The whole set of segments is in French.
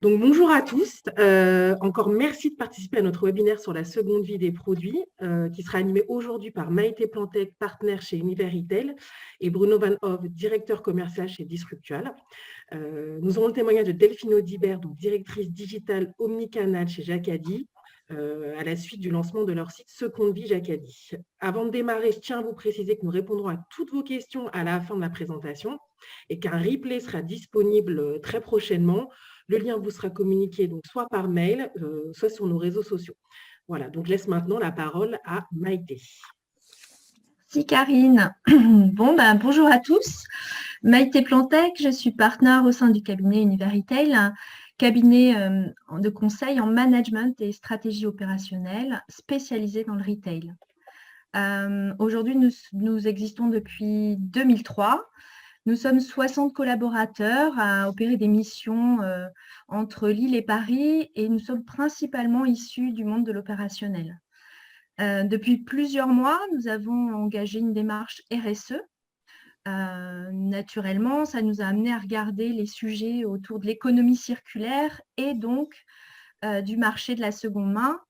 Donc, bonjour à tous. Encore merci de participer à notre webinaire sur la seconde vie des produits qui sera animé aujourd'hui par Maïté Plantec, partenaire chez Univers Retail, et Bruno Van Hove, directeur commercial chez Disruptual. Nous aurons le témoignage de Delphine Audibert, donc directrice digitale omnicanal chez Jacadi, à la suite du lancement de leur site Seconde Vie Jacadi. Avant de démarrer, je tiens à vous préciser que nous répondrons à toutes vos questions à la fin de la présentation et qu'un replay sera disponible très prochainement. Le lien vous sera communiqué donc soit par mail, soit sur nos réseaux sociaux. Voilà, donc je laisse maintenant la parole à Maïté. Merci Karine. Bonjour à tous. Maïté Plantec, je suis partenaire au sein du cabinet Univers Retail, un cabinet de conseil en management et stratégie opérationnelle spécialisé dans le retail. Aujourd'hui, nous existons depuis 2003. Nous sommes 60 collaborateurs à opérer des missions entre Lille et Paris et nous sommes principalement issus du monde de l'opérationnel. Depuis plusieurs mois, nous avons engagé une démarche RSE. Naturellement, ça nous a amené à regarder les sujets autour de l'économie circulaire et donc du marché de la seconde main.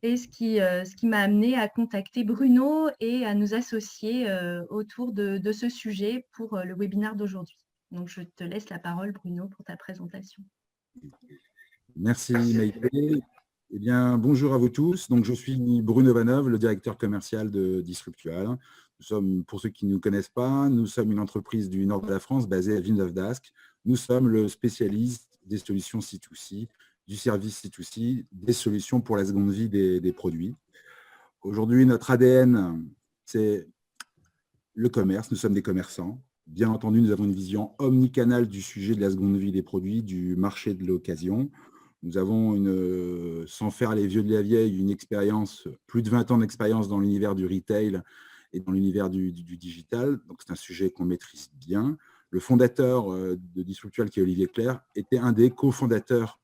Et ce qui m'a amené à contacter Bruno et à nous associer autour de ce sujet pour le webinaire d'aujourd'hui. Donc, je te laisse la parole, Bruno, pour ta présentation. Merci, Maïté. Eh bien, bonjour à vous tous. Donc, je suis Bruno Van Hove, le directeur commercial de Disruptual. Nous sommes, pour ceux qui ne nous connaissent pas, nous sommes une entreprise du nord de la France basée à Villeneuve-d'Ascq. Nous sommes le spécialiste des solutions C2C, du service C2C, des solutions pour la seconde vie des produits. Aujourd'hui, notre ADN, c'est le commerce. Nous sommes des commerçants. Bien entendu, nous avons une vision omnicanale du sujet de la seconde vie des produits, du marché de l'occasion. Nous avons, sans faire les vieux de la vieille, une expérience, plus de 20 ans d'expérience dans l'univers du retail et dans l'univers du digital. Donc, c'est un sujet qu'on maîtrise bien. Le fondateur de Disruptual, qui est Olivier Clerc, était un des cofondateurs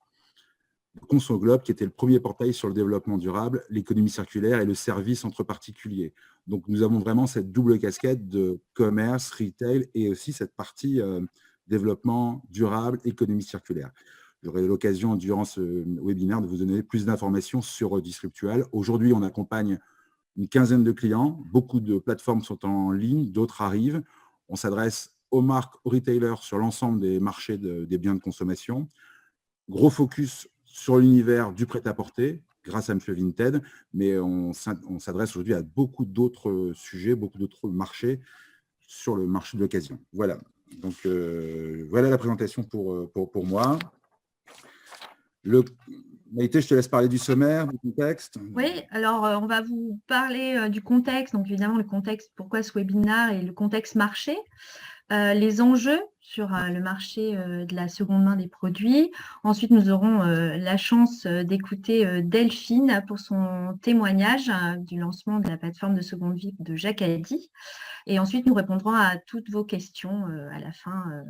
de ConsoGlobe, qui était le premier portail sur le développement durable, l'économie circulaire et le service entre particuliers. Donc, nous avons vraiment cette double casquette de commerce, retail et aussi cette partie développement durable, économie circulaire. J'aurai l'occasion, durant ce webinaire, de vous donner plus d'informations sur Disruptual. Aujourd'hui, on accompagne une quinzaine de clients. Beaucoup de plateformes sont en ligne, d'autres arrivent. On s'adresse aux marques, aux retailers sur l'ensemble des marchés des biens de consommation. Gros focus sur l'univers du prêt-à-porter, grâce à M. Vinted, mais on s'adresse aujourd'hui à beaucoup d'autres sujets, beaucoup d'autres marchés sur le marché de l'occasion. Voilà. Donc, voilà la présentation pour moi. Maïté, je te laisse parler du sommaire, du contexte. Oui, alors on va vous parler du contexte, donc évidemment le contexte, pourquoi ce webinaire et le contexte marché, les enjeux sur le marché de la seconde main des produits. Ensuite, nous aurons la chance d'écouter Delphine pour son témoignage du lancement de la plateforme de seconde vie de Jacadi. Et ensuite, nous répondrons à toutes vos questions à la fin,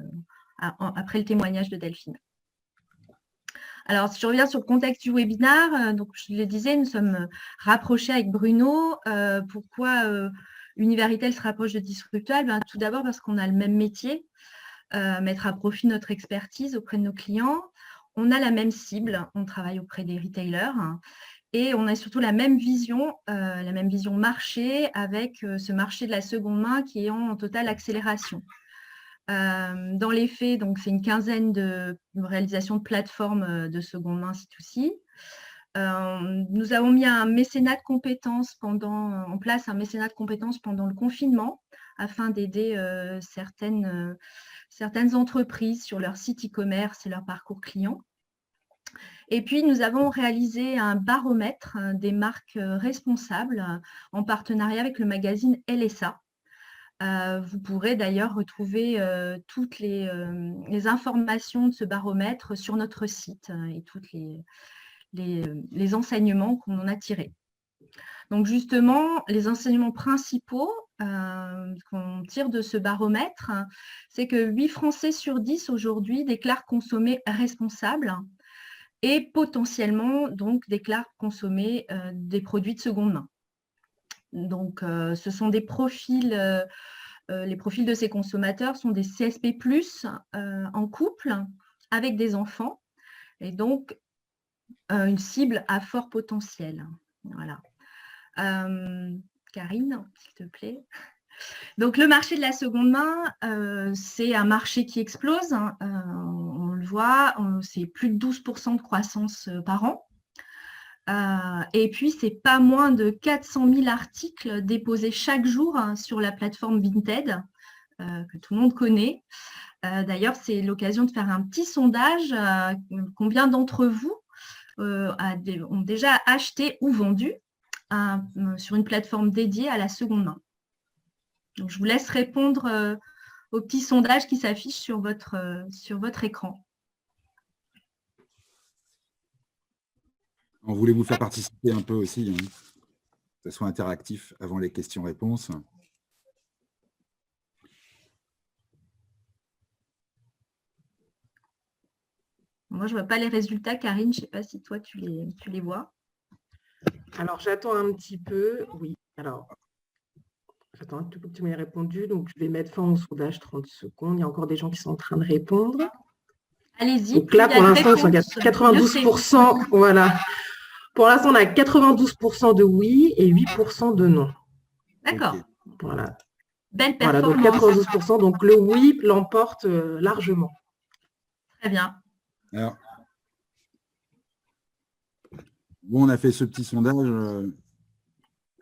après le témoignage de Delphine. Alors, si je reviens sur le contexte du webinaire, donc je le disais, nous sommes rapprochés avec Bruno. Pourquoi Univers Retail se rapproche de Disruptual? Tout d'abord parce qu'on a le même métier, mettre à profit notre expertise auprès de nos clients. On a la même cible, on travaille auprès des retailers et on a surtout la même vision marché avec ce marché de la seconde main qui est en totale accélération. Dans les faits, donc c'est une quinzaine de réalisations de plateformes de seconde main C2C. Nous avons mis un mécénat de compétences en place un mécénat de compétences pendant le confinement afin d'aider certaines entreprises sur leur site e-commerce et leur parcours client. Et puis, nous avons réalisé un baromètre des marques responsables en partenariat avec le magazine LSA. Vous pourrez d'ailleurs retrouver toutes les informations de ce baromètre sur notre site et tous les enseignements qu'on en a tirés. Donc justement, les enseignements principaux qu'on tire de ce baromètre, c'est que 8 Français sur 10 aujourd'hui déclarent consommer responsable et potentiellement donc déclarent consommer des produits de seconde main. Donc, ce sont des profils, les profils de ces consommateurs sont des CSP+, en couple, avec des enfants, et donc une cible à fort potentiel. Voilà. Karine, s'il te plaît. Donc, le marché de la seconde main, c'est un marché qui explose. Hein. On le voit, c'est plus de 12% de croissance par an. Et puis, c'est pas moins de 400 000 articles déposés chaque jour hein, sur la plateforme Vinted, que tout le monde connaît. D'ailleurs, c'est l'occasion de faire un petit sondage. Combien d'entre vous ont déjà acheté ou vendu sur une plateforme dédiée à la seconde main? Donc, je vous laisse répondre au petit sondage qui s'affiche sur votre écran. Voulez-vous faire participer un peu aussi, hein, que ce soit interactif avant les questions-réponses? Moi, je ne vois pas les résultats. Karine, je ne sais pas si toi, tu les vois. Alors, j'attends un petit peu. Oui, alors, j'attends un petit peu que tu m'aies répondu. Donc, je vais mettre fin au sondage 30 secondes. Il y a encore des gens qui sont en train de répondre. Allez-y. Donc là, pour l'instant, ils sont à 92%. Voilà. Pour l'instant, on a 92% de oui et 8% de non. D'accord. Okay. Voilà. Belle performance. Voilà, donc 92%. Donc, le oui l'emporte largement. Très bien. Alors, bon, on a fait ce petit sondage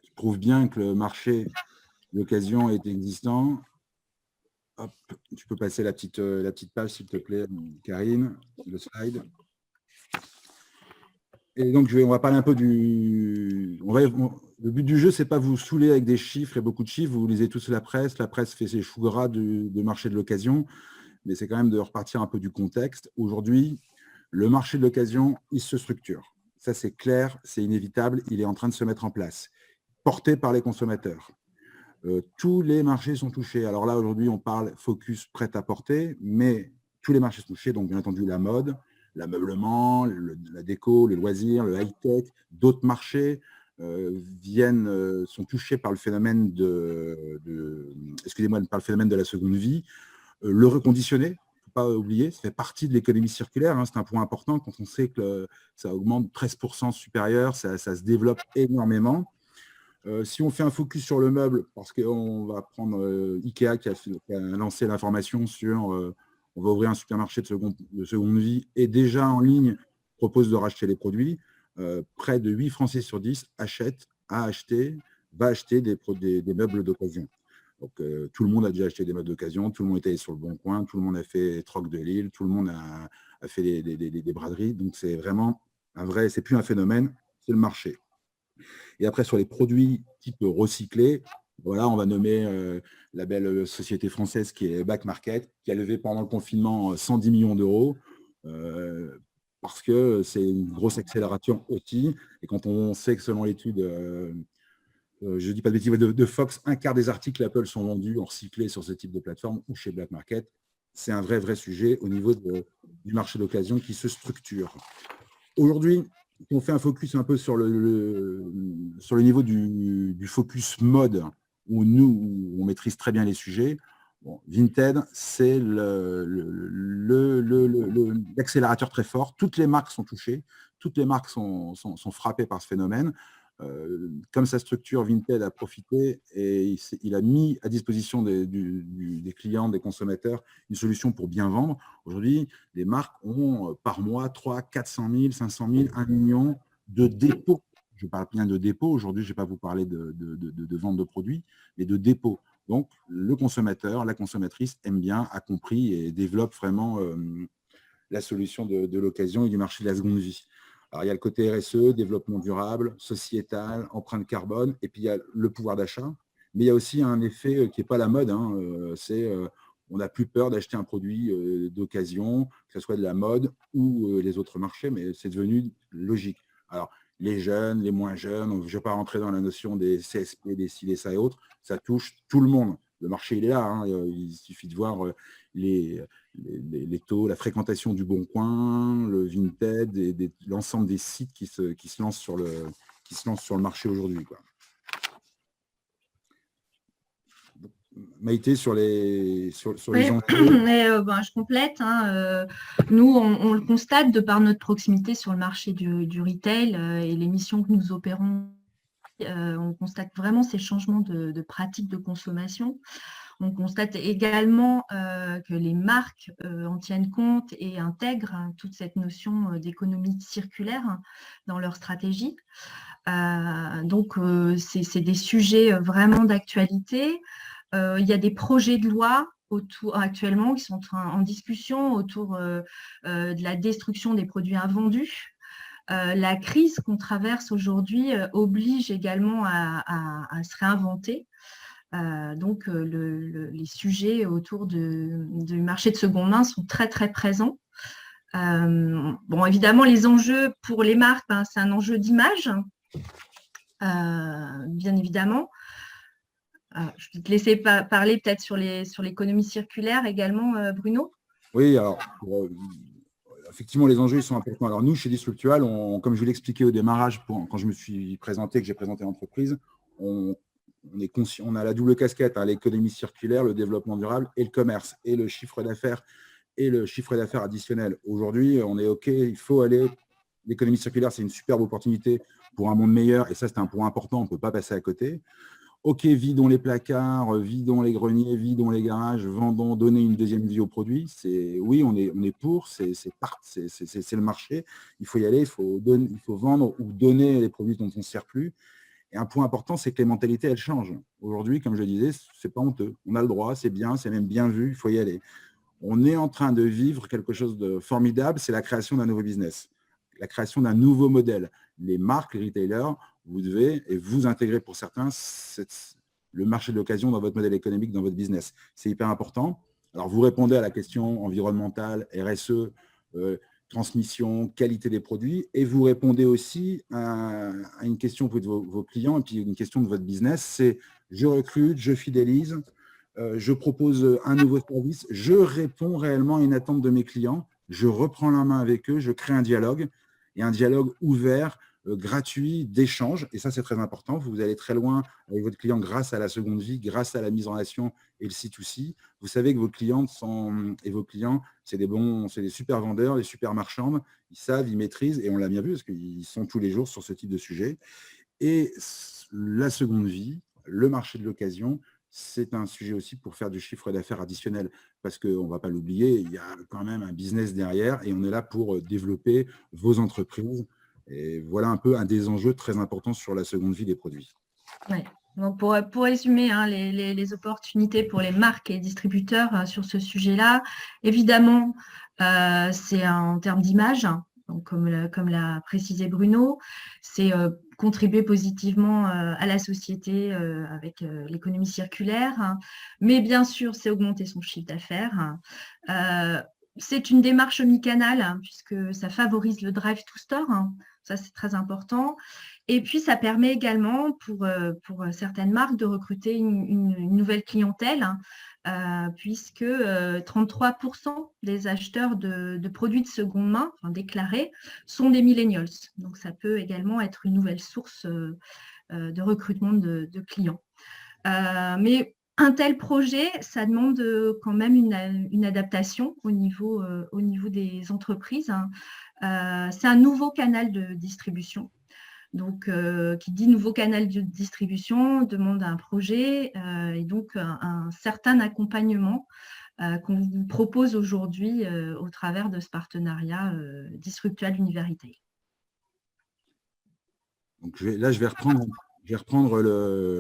qui prouve bien que le marché d'occasion est existant. Hop, tu peux passer la petite page, s'il te plaît, Karine, le slide. Et donc, on va parler un peu du... le but du jeu, ce n'est pas vous saouler avec des chiffres et beaucoup de chiffres. Vous lisez tous la presse fait ses choux gras du marché de l'occasion, mais c'est quand même de repartir un peu du contexte. Aujourd'hui, le marché de l'occasion, il se structure. Ça, c'est clair, c'est inévitable, il est en train de se mettre en place, porté par les consommateurs. Tous les marchés sont touchés. Alors là, aujourd'hui, on parle focus prêt-à-porter, mais tous les marchés sont touchés, donc bien entendu la mode, l'ameublement, la déco, les loisirs, le high-tech, d'autres marchés sont touchés par le phénomène par le phénomène de la seconde vie. Le reconditionné, il ne faut pas oublier, ça fait partie de l'économie circulaire, hein, c'est un point important quand on sait que ça augmente 13% supérieur, ça se développe énormément. Si on fait un focus sur le meuble, parce qu'on va prendre Ikea qui a lancé l'information sur on va ouvrir un supermarché de seconde vie et déjà en ligne propose de racheter les produits, près de 8 Français sur 10 va acheter des meubles d'occasion. Donc tout le monde a déjà acheté des meubles d'occasion, tout le monde est allé sur le Bon Coin, tout le monde a fait Troc de Lille, tout le monde a fait des braderies. Donc c'est vraiment c'est plus un phénomène, c'est le marché. Et après, sur les produits type recyclés, voilà, on va nommer la belle société française qui est Back Market, qui a levé pendant le confinement 110 millions d'euros, parce que c'est une grosse accélération aussi. Et quand on sait que selon l'étude, je ne dis pas de bêtises, de Fox, un quart des articles Apple sont vendus en recyclé sur ce type de plateforme ou chez Black Market. C'est un vrai sujet au niveau du marché d'occasion qui se structure. Aujourd'hui, on fait un focus un peu sur le niveau du focus mode, où on maîtrise très bien les sujets. Bon, Vinted, c'est l'accélérateur très fort. Toutes les marques sont touchées, toutes les marques sont frappées par ce phénomène. Comme sa structure, Vinted a profité et il a mis à disposition des clients, des consommateurs, une solution pour bien vendre. Aujourd'hui, les marques ont par mois 300 000, 400 000, 500 000, 1 million de dépôts. Je parle bien de dépôts. Aujourd'hui, je ne vais pas vous parler de vente de produits, mais de dépôts. Donc, le consommateur, la consommatrice aime bien, a compris et développe vraiment la solution de l'occasion et du marché de la seconde vie. Alors, il y a le côté RSE, développement durable, sociétal, empreinte carbone, et puis il y a le pouvoir d'achat. Mais il y a aussi un effet qui n'est pas la mode, hein, on n'a plus peur d'acheter un produit d'occasion, que ce soit de la mode ou les autres marchés, mais c'est devenu logique. Alors, les jeunes, les moins jeunes, je ne vais pas rentrer dans la notion des CSP, des ci, des ça et autres, ça touche tout le monde. Le marché, il est là, hein, il suffit de voir les taux, la fréquentation du Bon Coin, le Vinted, et l'ensemble des sites qui se lancent sur le marché aujourd'hui. Maïté, sur les Oui, enjeux. mais, je complète. Nous, on le constate de par notre proximité sur le marché du retail et les missions que nous opérons. On constate vraiment ces changements de pratiques de consommation. On constate également que les marques en tiennent compte et intègrent toute cette notion d'économie circulaire dans leur stratégie. Donc, c'est des sujets vraiment d'actualité. Il y a des projets de loi actuellement qui sont en discussion autour de la destruction des produits invendus. La crise qu'on traverse aujourd'hui oblige également à se réinventer. Donc, les sujets autour du marché de seconde main sont très, très présents. Bon, évidemment, les enjeux pour les marques, c'est un enjeu d'image, bien évidemment. Je vais te laisser parler peut-être sur l'économie circulaire également, Bruno. Oui, alors, effectivement, les enjeux ils sont importants. Alors, nous, chez Disruptual, comme je vous l'expliquais au démarrage, quand je me suis présenté, que j'ai présenté l'entreprise, on a la double casquette, l'économie circulaire, le développement durable et le commerce, et le chiffre d'affaires additionnel. Aujourd'hui, on est OK, il faut aller. L'économie circulaire, c'est une superbe opportunité pour un monde meilleur, et ça, c'est un point important, on ne peut pas passer à côté. OK, vidons les placards, vidons les greniers, vidons les garages, vendons, donnez une deuxième vie aux produits. Oui, on est pour, c'est le marché. Il faut y aller, il faut vendre ou donner les produits dont on ne se sert plus. Et un point important, c'est que les mentalités, elles changent. Aujourd'hui, comme je le disais, ce n'est pas honteux. On a le droit, c'est bien, c'est même bien vu, il faut y aller. On est en train de vivre quelque chose de formidable, c'est la création d'un nouveau business, la création d'un nouveau modèle. Les marques, les retailers, vous devez, et vous intégrez pour certains, le marché de l'occasion dans votre modèle économique, dans votre business. C'est hyper important. Alors, vous répondez à la question environnementale, RSE, transmission, qualité des produits, et vous répondez aussi à une question pour vos clients, et puis une question de votre business, c'est je recrute, je fidélise, je propose un nouveau service, je réponds réellement à une attente de mes clients, je reprends la main avec eux, je crée un dialogue, et un dialogue ouvert, gratuit, d'échange, et ça c'est très important. Vous allez très loin avec votre client grâce à la seconde vie, grâce à la mise en relation et le C2C. Vous savez que vos clientes c'est des super vendeurs, des super marchands, ils savent, ils maîtrisent, et on l'a bien vu parce qu'ils sont tous les jours sur ce type de sujet. Et la seconde vie, le marché de l'occasion, c'est un sujet aussi pour faire du chiffre d'affaires additionnel, parce qu'on ne va pas l'oublier, il y a quand même un business derrière, et on est là pour développer vos entreprises. Et voilà un peu un des enjeux très importants sur la seconde vie des produits. Ouais. Donc pour résumer les opportunités pour les marques et distributeurs sur ce sujet-là, évidemment, c'est en termes d'image, donc comme l'a précisé Bruno, c'est contribuer positivement à la société avec l'économie circulaire, mais bien sûr, c'est augmenter son chiffre d'affaires. C'est une démarche omnicanale puisque ça favorise le drive to store, ça c'est très important. Et puis, ça permet également pour certaines marques de recruter une nouvelle clientèle, puisque 33% des acheteurs de produits de seconde main, déclarés, sont des millennials. Donc, ça peut également être une nouvelle source de recrutement de clients. Mais un tel projet, ça demande quand même une adaptation au niveau des entreprises. C'est un nouveau canal de distribution. Donc, qui dit nouveau canal de distribution demande un projet et donc un certain accompagnement qu'on vous propose aujourd'hui au travers de ce partenariat Disruptual Univers Retail. Donc, là, je vais reprendre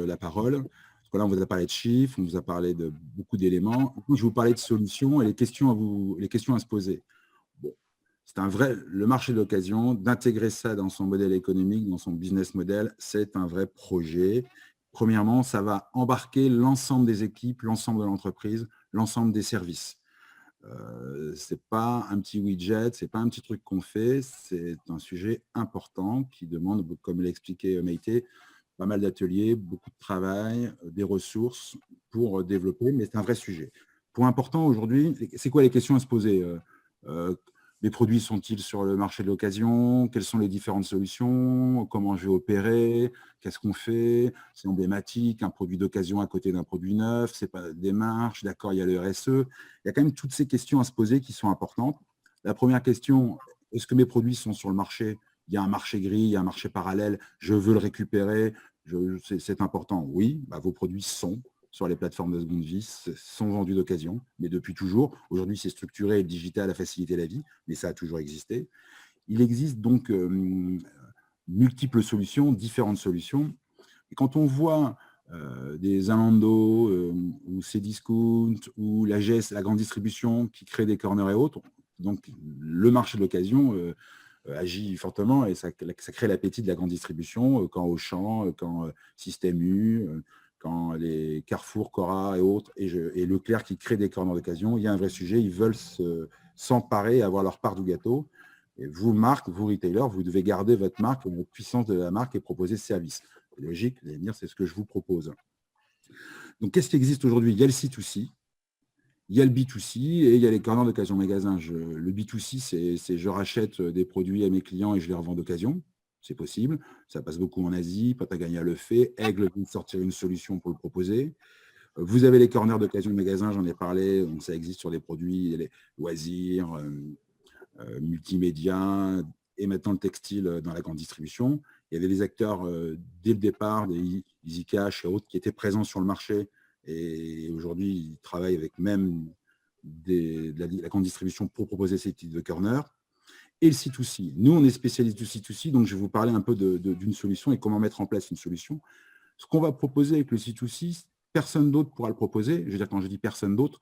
la parole. Parce que là, on vous a parlé de chiffres, on vous a parlé de beaucoup d'éléments. Je vais vous parler de solutions et les questions à se poser. Bon, c'est le marché de l'occasion, d'intégrer ça dans son modèle économique, dans son business model, c'est un vrai projet. Premièrement, ça va embarquer l'ensemble des équipes, l'ensemble de l'entreprise, l'ensemble des services. Ce n'est pas un petit widget, ce n'est pas un petit truc qu'on fait, c'est un sujet important qui demande, comme l'a expliqué Maïté, pas mal d'ateliers, beaucoup de travail, des ressources pour développer, mais c'est un vrai sujet. Point important aujourd'hui, c'est quoi les questions à se poser mes produits sont-ils sur le marché de l'occasion? Quelles sont les différentes solutions? Comment je vais opérer? Qu'est-ce qu'on fait? C'est emblématique, un produit d'occasion à côté d'un produit neuf, c'est pas des marges, d'accord, il y a le RSE. Il y a quand même toutes ces questions à se poser qui sont importantes. La première question, est-ce que mes produits sont sur le marché? Il y a un marché gris, il y a un marché parallèle, je veux le récupérer, c'est important. Oui, vos produits sont sur les plateformes de seconde vie, sont vendus d'occasion, mais depuis toujours. Aujourd'hui, c'est structuré et le digital a facilité la vie, mais ça a toujours existé. Il existe donc multiples solutions, différentes solutions. Et quand on voit des Zalando ou Cdiscount ou la GES, la grande distribution qui crée des corners et autres, donc le marché de l'occasion agit fortement et ça crée l'appétit de la grande distribution quand Auchan, quand Système U, quand les Carrefour, Cora et autres, et Leclerc qui créent des corners d'occasion, il y a un vrai sujet, ils veulent s'emparer, avoir leur part du gâteau. Et vous, marque, vous, retailer, vous devez garder votre marque, votre puissance de la marque et proposer ce service. C'est logique, vous allez me dire, c'est ce que je vous propose. Donc, qu'est-ce qui existe aujourd'hui? Il y a le C2C, il y a le B2C et il y a les corners d'occasion magasin. Le B2C, c'est je rachète des produits à mes clients et je les revends d'occasion. C'est possible. Ça passe beaucoup en Asie. Patagania le fait. Aigle vient de sortir une solution pour le proposer. Vous avez les corners d'occasion magasin, j'en ai parlé. Donc ça existe sur les produits, les loisirs, multimédia et maintenant le textile dans la grande distribution. Il y avait des acteurs dès le départ, des EasyCash et autres qui étaient présents sur le marché. Et aujourd'hui, ils travaillent avec même de la grande distribution pour proposer ces types de corners. Et le C2C. Nous, on est spécialiste du C2C, donc je vais vous parler un peu d'une solution et comment mettre en place une solution. Ce qu'on va proposer avec le C2C, personne d'autre pourra le proposer. Je veux dire, quand je dis personne d'autre,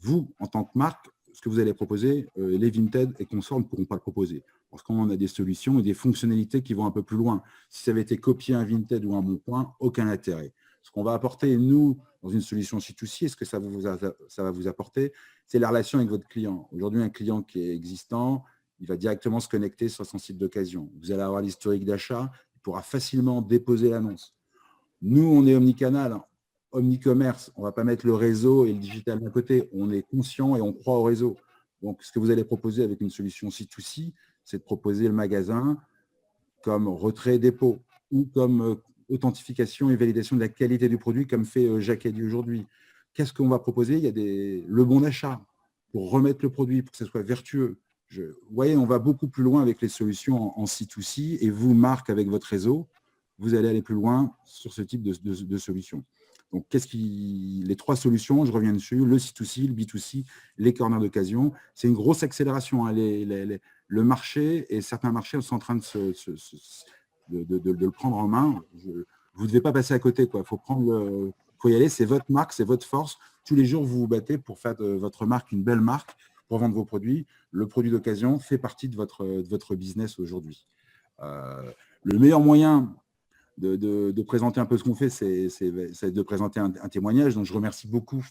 vous, en tant que marque, ce que vous allez proposer, les Vinted et consorts ne pourront pas le proposer. Parce qu'on a des solutions et des fonctionnalités qui vont un peu plus loin. Si ça avait été copié un Vinted ou un Boncoin, aucun intérêt. Ce qu'on va apporter, nous, dans une solution C2C, est-ce que ça va vous apporter? C'est la relation avec votre client. Aujourd'hui, un client qui est existant, il va directement se connecter sur son site d'occasion. Vous allez avoir l'historique d'achat, il pourra facilement déposer l'annonce. Nous, on est omnicanal, omnicommerce, on ne va pas mettre le réseau et le digital d'un côté. On est conscient et on croit au réseau. Donc, ce que vous allez proposer avec une solution C2C, c'est de proposer le magasin comme retrait-dépôt ou comme authentification et validation de la qualité du produit, comme fait Jacadi aujourd'hui. Qu'est-ce qu'on va proposer? Il y a le bon d'achat pour remettre le produit, pour que ce soit vertueux. Vous voyez, on va beaucoup plus loin avec les solutions en C2C et vous, marque, avec votre réseau, vous allez aller plus loin sur ce type de solutions. Donc, les trois solutions, je reviens dessus, le C2C, le B2C, les corners d'occasion, c'est une grosse accélération. Hein, le marché et certains marchés sont en train de le prendre en main. Vous ne devez pas passer à côté. Il faut y aller, c'est votre marque, c'est votre force. Tous les jours, vous vous battez pour faire de votre marque une belle marque, pour vendre vos produits. Le produit d'occasion fait partie de votre business aujourd'hui. Le meilleur moyen de présenter un peu ce qu'on fait, c'est de présenter un témoignage. Donc, je remercie beaucoup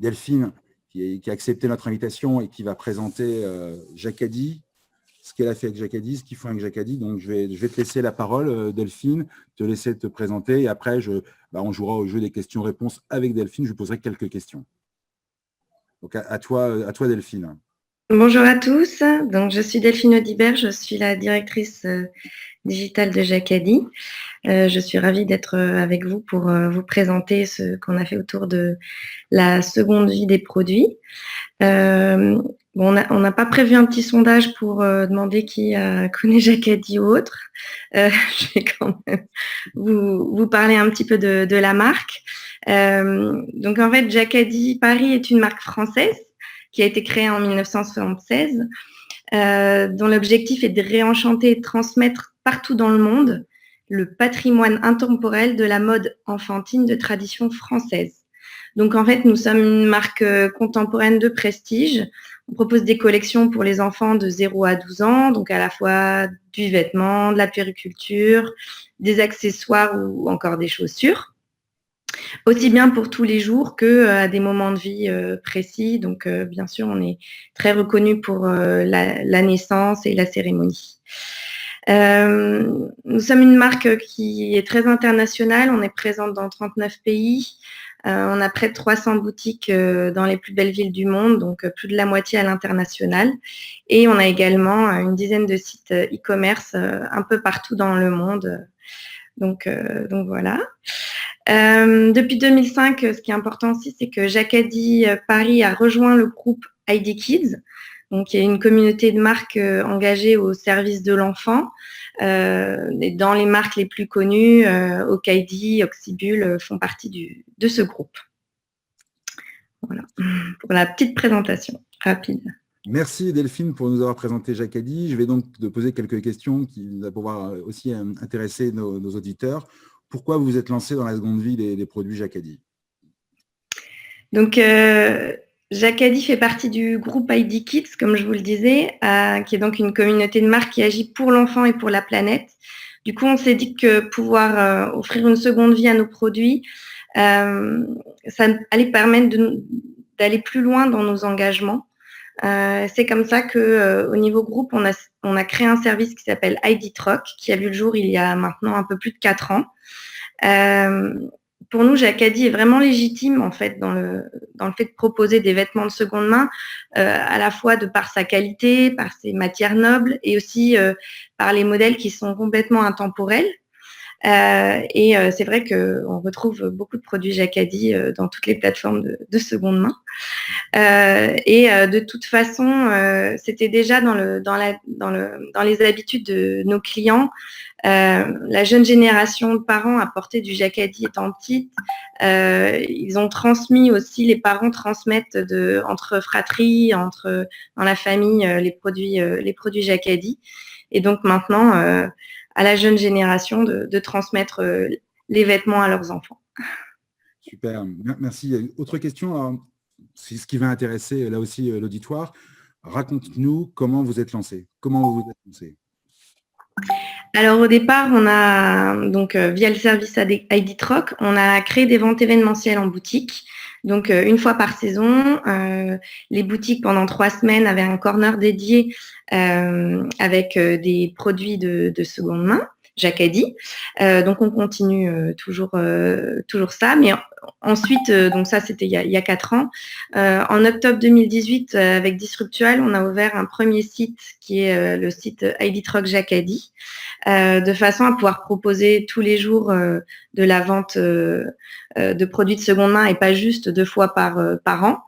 Delphine qui a accepté notre invitation et qui va présenter Jacadi, ce qu'elle a fait avec Jacadi, ce qu'ils font avec Jacadi. Donc, je vais te laisser la parole, Delphine, te laisser te présenter. Et après, on jouera au jeu des questions-réponses avec Delphine. Je lui poserai quelques questions. Donc, à toi, Delphine. Bonjour à tous. Donc, je suis Delphine Audibert. Je suis la directrice digitale de Jacadi. Je suis ravie d'être avec vous pour vous présenter ce qu'on a fait autour de la seconde vie des produits. On n'a pas prévu un petit sondage pour demander qui connaît Jacadi ou autre. Je vais quand même vous parler un petit peu de la marque. Donc, en fait, Jacadi Paris est une marque française qui a été créée en 1976, dont l'objectif est de réenchanter et de transmettre partout dans le monde le patrimoine intemporel de la mode enfantine de tradition française. Donc, en fait, nous sommes une marque contemporaine de prestige. On propose des collections pour les enfants de 0 à 12 ans, donc à la fois du vêtement, de la puériculture, des accessoires ou encore des chaussures. Aussi bien pour tous les jours qu'à des moments de vie précis. Donc, bien sûr, on est très reconnu pour la naissance et la cérémonie. Nous sommes une marque qui est très internationale. On est présente dans 39 pays. On a près de 300 boutiques dans les plus belles villes du monde, donc plus de la moitié à l'international. Et on a également une dizaine de sites e-commerce un peu partout dans le monde. Donc voilà. Depuis 2005, ce qui est important aussi, c'est que Jacadi Paris a rejoint le groupe ID Kids. Donc, il y a une communauté de marques engagées au service de l'enfant. Dans les marques les plus connues, Okaidi, Oxybul font partie de ce groupe. Voilà, pour la petite présentation rapide. Merci Delphine pour nous avoir présenté Jacadi. Je vais donc te poser quelques questions qui vont pouvoir aussi intéresser nos auditeurs. Pourquoi vous vous êtes lancé dans la seconde vie des produits Jacadi? Donc, Jacadi fait partie du groupe ID Kids, comme je vous le disais, qui est donc une communauté de marques qui agit pour l'enfant et pour la planète. Du coup, on s'est dit que pouvoir offrir une seconde vie à nos produits, ça allait permettre d'aller plus loin dans nos engagements. C'est comme ça qu'au niveau groupe, on a créé un service qui s'appelle ID Troc, qui a vu le jour il y a maintenant un peu plus de 4 ans. Pour nous, Jacadi est vraiment légitime en fait dans le fait de proposer des vêtements de seconde main, à la fois de par sa qualité, par ses matières nobles et aussi par les modèles qui sont complètement intemporels. C'est vrai qu'on retrouve beaucoup de produits Jacadi dans toutes les plateformes de seconde main. De toute façon, c'était déjà dans les habitudes de nos clients. La jeune génération de parents a porté du Jacadi étant petite. Ils ont transmis aussi, les parents transmettent entre fratries, dans la famille, les produits Jacadi. Et donc maintenant, à la jeune génération de transmettre les vêtements à leurs enfants. Super, merci. Autre question, alors, c'est ce qui va intéresser là aussi l'auditoire. Raconte-nous comment vous êtes lancé. Comment vous vous êtes lancé? Alors au départ, on a donc via le service ID Troc, on a créé des ventes événementielles en boutique. Donc une fois par saison, les boutiques pendant 3 semaines avaient un corner dédié avec des produits de seconde main, Jacadi. Donc on continue toujours ça, mais ensuite, donc ça c'était il y a 4 ans. En octobre 2018, avec Disruptual, on a ouvert un premier site qui est le site ID Troc Jacadi, de façon à pouvoir proposer tous les jours de la vente de produits de seconde main et pas juste 2 fois par an.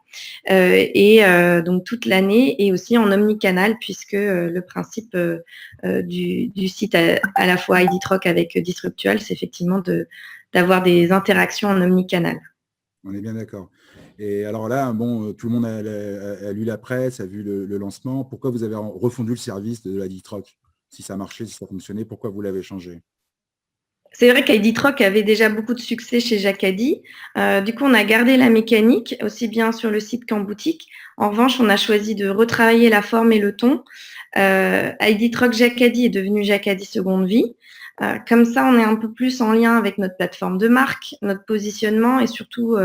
Donc toute l'année et aussi en omnicanal puisque le principe du site à la fois ID Troc avec Disruptual, c'est effectivement d'avoir des interactions en omnicanal. On est bien d'accord. Et alors là, bon, tout le monde a lu la presse, a vu le lancement. Pourquoi vous avez refondu le service de ID Troc? Si ça marchait, si ça fonctionnait, pourquoi vous l'avez changé? C'est vrai qu'ID Troc avait déjà beaucoup de succès chez Jacadi. Du coup, on a gardé la mécanique, aussi bien sur le site qu'en boutique. En revanche, on a choisi de retravailler la forme et le ton. ID Troc Jacadi est devenu Jacadi Seconde Vie. Comme ça, on est un peu plus en lien avec notre plateforme de marque, notre positionnement et surtout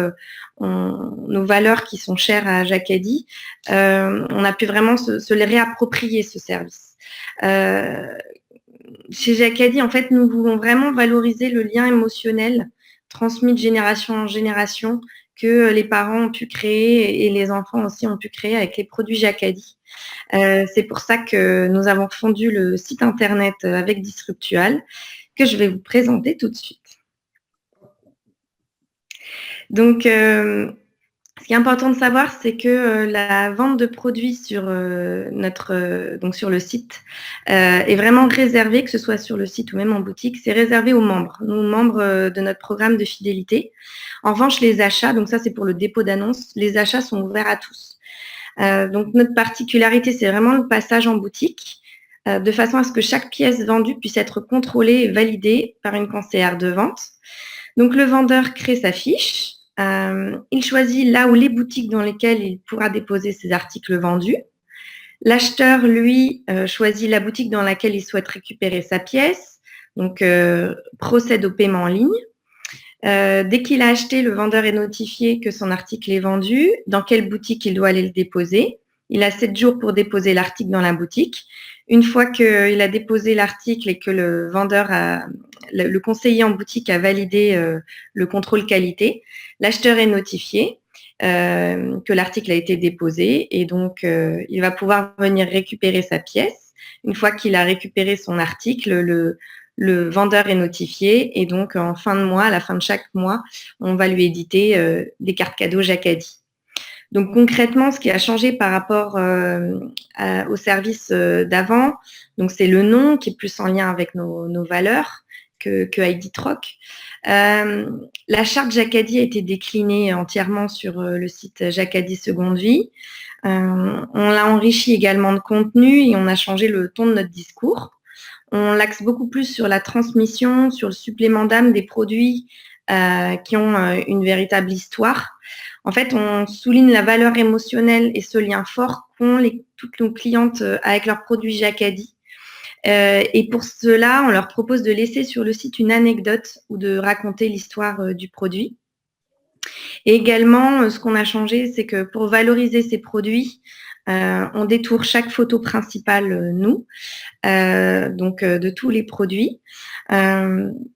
nos valeurs qui sont chères à Jacadi. On a pu vraiment se les réapproprier, ce service. Chez Jacadi, en fait, nous voulons vraiment valoriser le lien émotionnel transmis de génération en génération que les parents ont pu créer et les enfants aussi ont pu créer avec les produits Jacadi. C'est pour ça que nous avons fondu le site internet avec Disruptual que je vais vous présenter tout de suite. Donc, ce qui est important de savoir, c'est que la vente de produits sur sur le site est vraiment réservée, que ce soit sur le site ou même en boutique, c'est réservé aux membres, nos membres de notre programme de fidélité. En revanche, les achats, donc ça c'est pour le dépôt d'annonce, les achats sont ouverts à tous. Donc notre particularité, c'est vraiment le passage en boutique, de façon à ce que chaque pièce vendue puisse être contrôlée et validée par une conseillère de vente. Donc le vendeur crée sa fiche. Il choisit là où les boutiques dans lesquelles il pourra déposer ses articles vendus. L'acheteur, lui, choisit la boutique dans laquelle il souhaite récupérer sa pièce, donc procède au paiement en ligne. Dès qu'il a acheté, le vendeur est notifié que son article est vendu, dans quelle boutique il doit aller le déposer. il a 7 jours pour déposer l'article dans la boutique. Une fois qu'il a déposé l'article et que le conseiller en boutique a validé le contrôle qualité, l'acheteur est notifié que l'article a été déposé et donc il va pouvoir venir récupérer sa pièce. Une fois qu'il a récupéré son article, le vendeur est notifié et donc en fin de mois, à la fin de chaque mois, on va lui éditer des cartes cadeaux Jacadi. Donc concrètement, ce qui a changé par rapport au service d'avant, donc c'est le nom qui est plus en lien avec nos valeurs que ID Troc. La charte Jacadi a été déclinée entièrement sur le site Jacadi Seconde Vie. On l'a enrichi également de contenu et on a changé le ton de notre discours. On l'axe beaucoup plus sur la transmission, sur le supplément d'âme des produits qui ont une véritable histoire. En fait, on souligne la valeur émotionnelle et ce lien fort qu'ont toutes nos clientes avec leurs produits Jacadi. Et pour cela, on leur propose de laisser sur le site une anecdote ou de raconter l'histoire du produit. Et également, ce qu'on a changé, c'est que pour valoriser ces produits, on détourne chaque photo principale, nous, de tous les produits.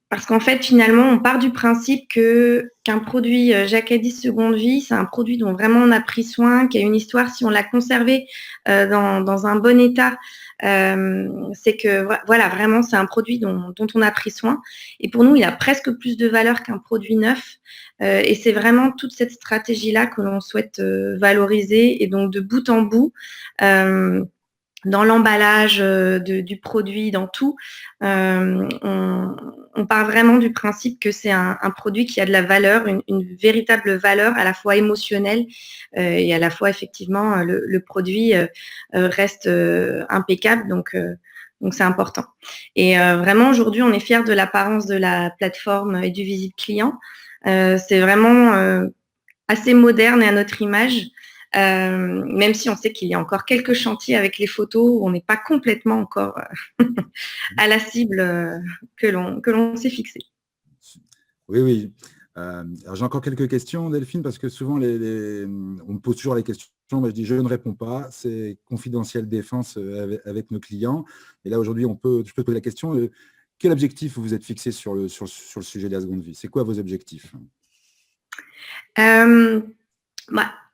Parce qu'en fait, finalement, on part du principe qu'un produit Jacadi Seconde Vie, c'est un produit dont vraiment on a pris soin, qui a une histoire. Si on l'a conservé dans un bon état, c'est que voilà, vraiment, c'est un produit dont on a pris soin. Et pour nous, il a presque plus de valeur qu'un produit neuf. Et c'est vraiment toute cette stratégie-là que l'on souhaite valoriser. Et donc, de bout en bout, dans l'emballage du produit, dans tout, on part vraiment du principe que c'est un produit qui a de la valeur, une véritable valeur à la fois émotionnelle et à la fois effectivement le produit reste impeccable, donc c'est important. Et vraiment aujourd'hui on est fiers de l'apparence de la plateforme et du visible client. C'est vraiment assez moderne et à notre image. Même si on sait qu'il y a encore quelques chantiers avec les photos où on n'est pas complètement encore à la cible que l'on s'est fixé. Oui. Alors j'ai encore quelques questions, Delphine, parce que souvent on me pose toujours les questions, mais je dis je ne réponds pas, c'est confidentiel défense avec nos clients. Et là aujourd'hui, je peux poser la question, quel objectif vous vous êtes fixé sur le sujet de la seconde vie? C'est quoi vos objectifs?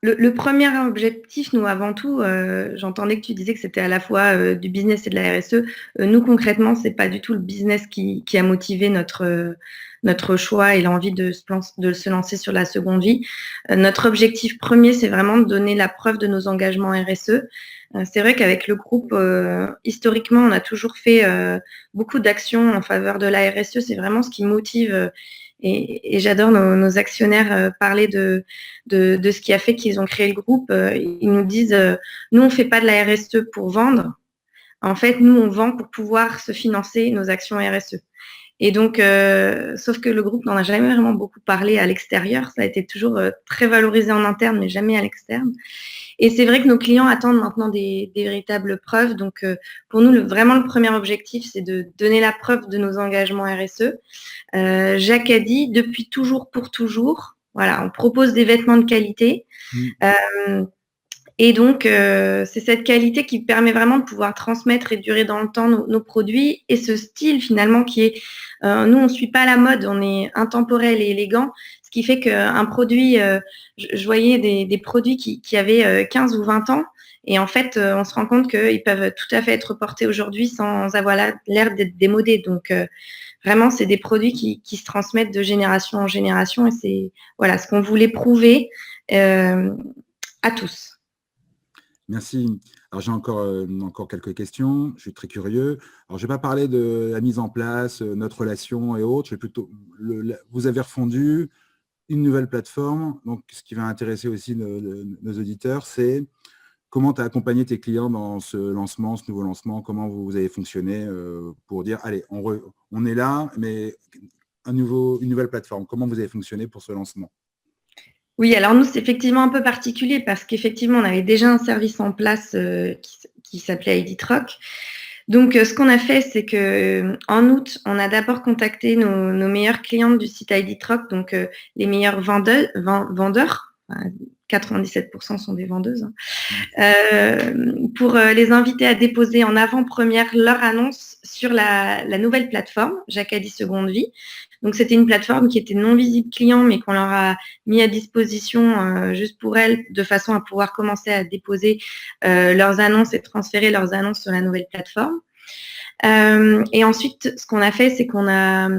Le premier objectif, nous, avant tout, j'entendais que tu disais que c'était à la fois du business et de la RSE. Nous, concrètement, c'est pas du tout le business qui a motivé notre choix et l'envie de se lancer sur la seconde vie. Notre objectif premier, c'est vraiment de donner la preuve de nos engagements RSE. C'est vrai qu'avec le groupe, historiquement, on a toujours fait beaucoup d'actions en faveur de la RSE. C'est vraiment ce qui motive et j'adore nos actionnaires parler de ce qui a fait qu'ils ont créé le groupe. Ils nous disent, nous, on ne fait pas de la RSE pour vendre. En fait, nous, on vend pour pouvoir se financer nos actions RSE. Et donc, sauf que le groupe n'en a jamais vraiment beaucoup parlé à l'extérieur. Ça a été toujours très valorisé en interne, mais jamais à l'externe. Et c'est vrai que nos clients attendent maintenant des véritables preuves. Donc, pour nous, vraiment le premier objectif, c'est de donner la preuve de nos engagements RSE. Jacadi, depuis toujours pour toujours, voilà, on propose des vêtements de qualité. Et donc, c'est cette qualité qui permet vraiment de pouvoir transmettre et durer dans le temps nos produits. Et ce style, finalement, qui est... nous, on ne suit pas la mode, on est intemporel et élégant. Ce qui fait qu'un produit... je voyais des produits qui avaient 15 ou 20 ans. Et en fait, on se rend compte qu'ils peuvent tout à fait être portés aujourd'hui sans avoir l'air d'être démodés. Donc, vraiment, c'est des produits qui se transmettent de génération en génération. Et c'est voilà, ce qu'on voulait prouver à tous. Merci. Alors, j'ai encore quelques questions. Je suis très curieux. Alors, je ne vais pas parler de la mise en place, notre relation et autres. Je vais plutôt, vous avez refondu une nouvelle plateforme. Donc, ce qui va intéresser aussi nos auditeurs, c'est comment tu as accompagné tes clients dans ce nouveau lancement. Comment vous avez fonctionné pour dire, allez, on est là, mais une nouvelle plateforme. Comment vous avez fonctionné pour ce lancement? Oui, alors nous, c'est effectivement un peu particulier parce qu'effectivement, on avait déjà un service en place qui s'appelait ID Troc. Donc, ce qu'on a fait, c'est qu'en août, on a d'abord contacté nos meilleures clientes du site ID Troc, donc les meilleurs vendeurs, 97% sont des vendeuses, pour les inviter à déposer en avant-première leur annonce sur la nouvelle plateforme Jacadi Seconde Vie. Donc, c'était une plateforme qui était non visible client, mais qu'on leur a mis à disposition juste pour elles, de façon à pouvoir commencer à déposer leurs annonces et transférer leurs annonces sur la nouvelle plateforme. Et ensuite, ce qu'on a fait, c'est qu'on a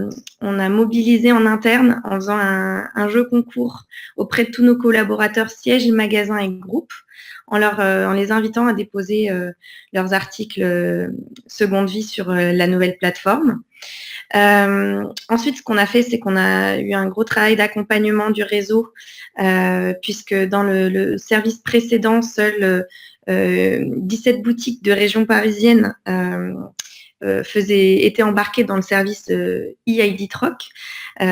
mobilisé en interne en faisant un jeu concours auprès de tous nos collaborateurs sièges, magasins et groupes, en les invitant à déposer leurs articles seconde vie sur la nouvelle plateforme. Ensuite, ce qu'on a fait, c'est qu'on a eu un gros travail d'accompagnement du réseau, puisque dans le service précédent, seules 17 boutiques de région parisienne étaient embarquées dans le service e-ID Troc,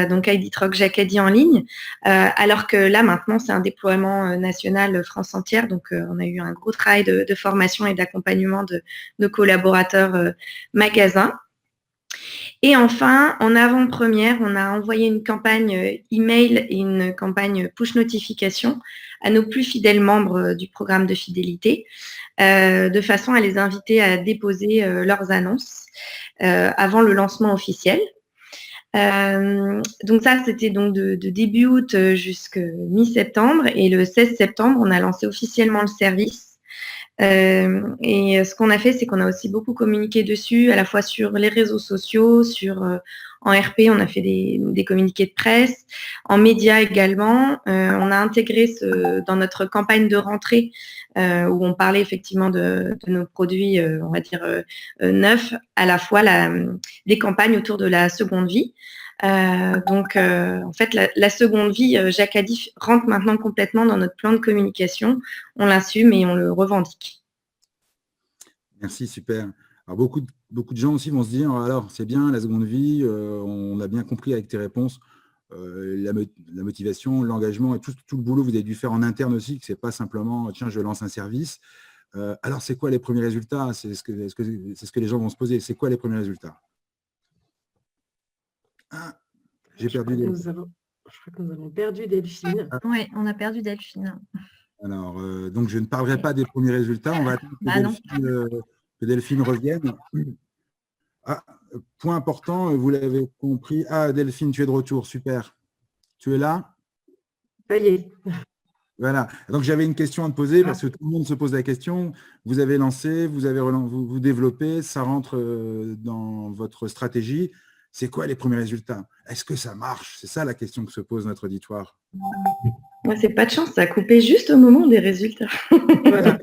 donc ID Troc Jacadi en ligne, alors que là, maintenant, c'est un déploiement national France entière. Donc, on a eu un gros travail de formation et d'accompagnement de nos collaborateurs magasins. Et enfin, en avant-première, on a envoyé une campagne email et une campagne push notification à nos plus fidèles membres du programme de fidélité, de façon à les inviter à déposer leurs annonces avant le lancement officiel. Donc ça, c'était donc de début août jusqu'à mi-septembre. Et le 16 septembre, on a lancé officiellement le service. Et ce qu'on a fait, c'est qu'on a aussi beaucoup communiqué dessus, à la fois sur les réseaux sociaux, en RP, on a fait des communiqués de presse, en médias également. On a intégré dans notre campagne de rentrée, où on parlait effectivement de nos produits, on va dire, neufs, à la fois des campagnes autour de la seconde vie. En fait, la seconde vie, Jacadi rentre maintenant complètement dans notre plan de communication. On l'assume et on le revendique. Merci, super. Alors, beaucoup de gens aussi vont se dire, alors, c'est bien, la seconde vie, on a bien compris avec tes réponses, la motivation, l'engagement et tout le boulot que vous avez dû faire en interne aussi, que ce n'est pas simplement, tiens, je lance un service. Alors, c'est quoi les premiers résultats? C'est ce que les gens vont se poser. C'est quoi les premiers résultats? Ah, j'ai perdu Delphine. Je crois que nous avons perdu Delphine. Oui, on a perdu Delphine. Alors, donc, je ne parlerai pas des premiers résultats. On va attendre que Delphine revienne. Ah, point important, vous l'avez compris. Ah, Delphine, tu es de retour. Super. Tu es là? Ça y est. Voilà. Donc, j'avais une question à te poser parce que tout le monde se pose la question. Vous avez lancé, vous développez, ça rentre dans votre stratégie. C'est quoi les premiers résultats? Est-ce que ça marche? C'est ça la question que se pose notre auditoire. Moi, c'est pas de chance, ça a coupé juste au moment des résultats. Voilà.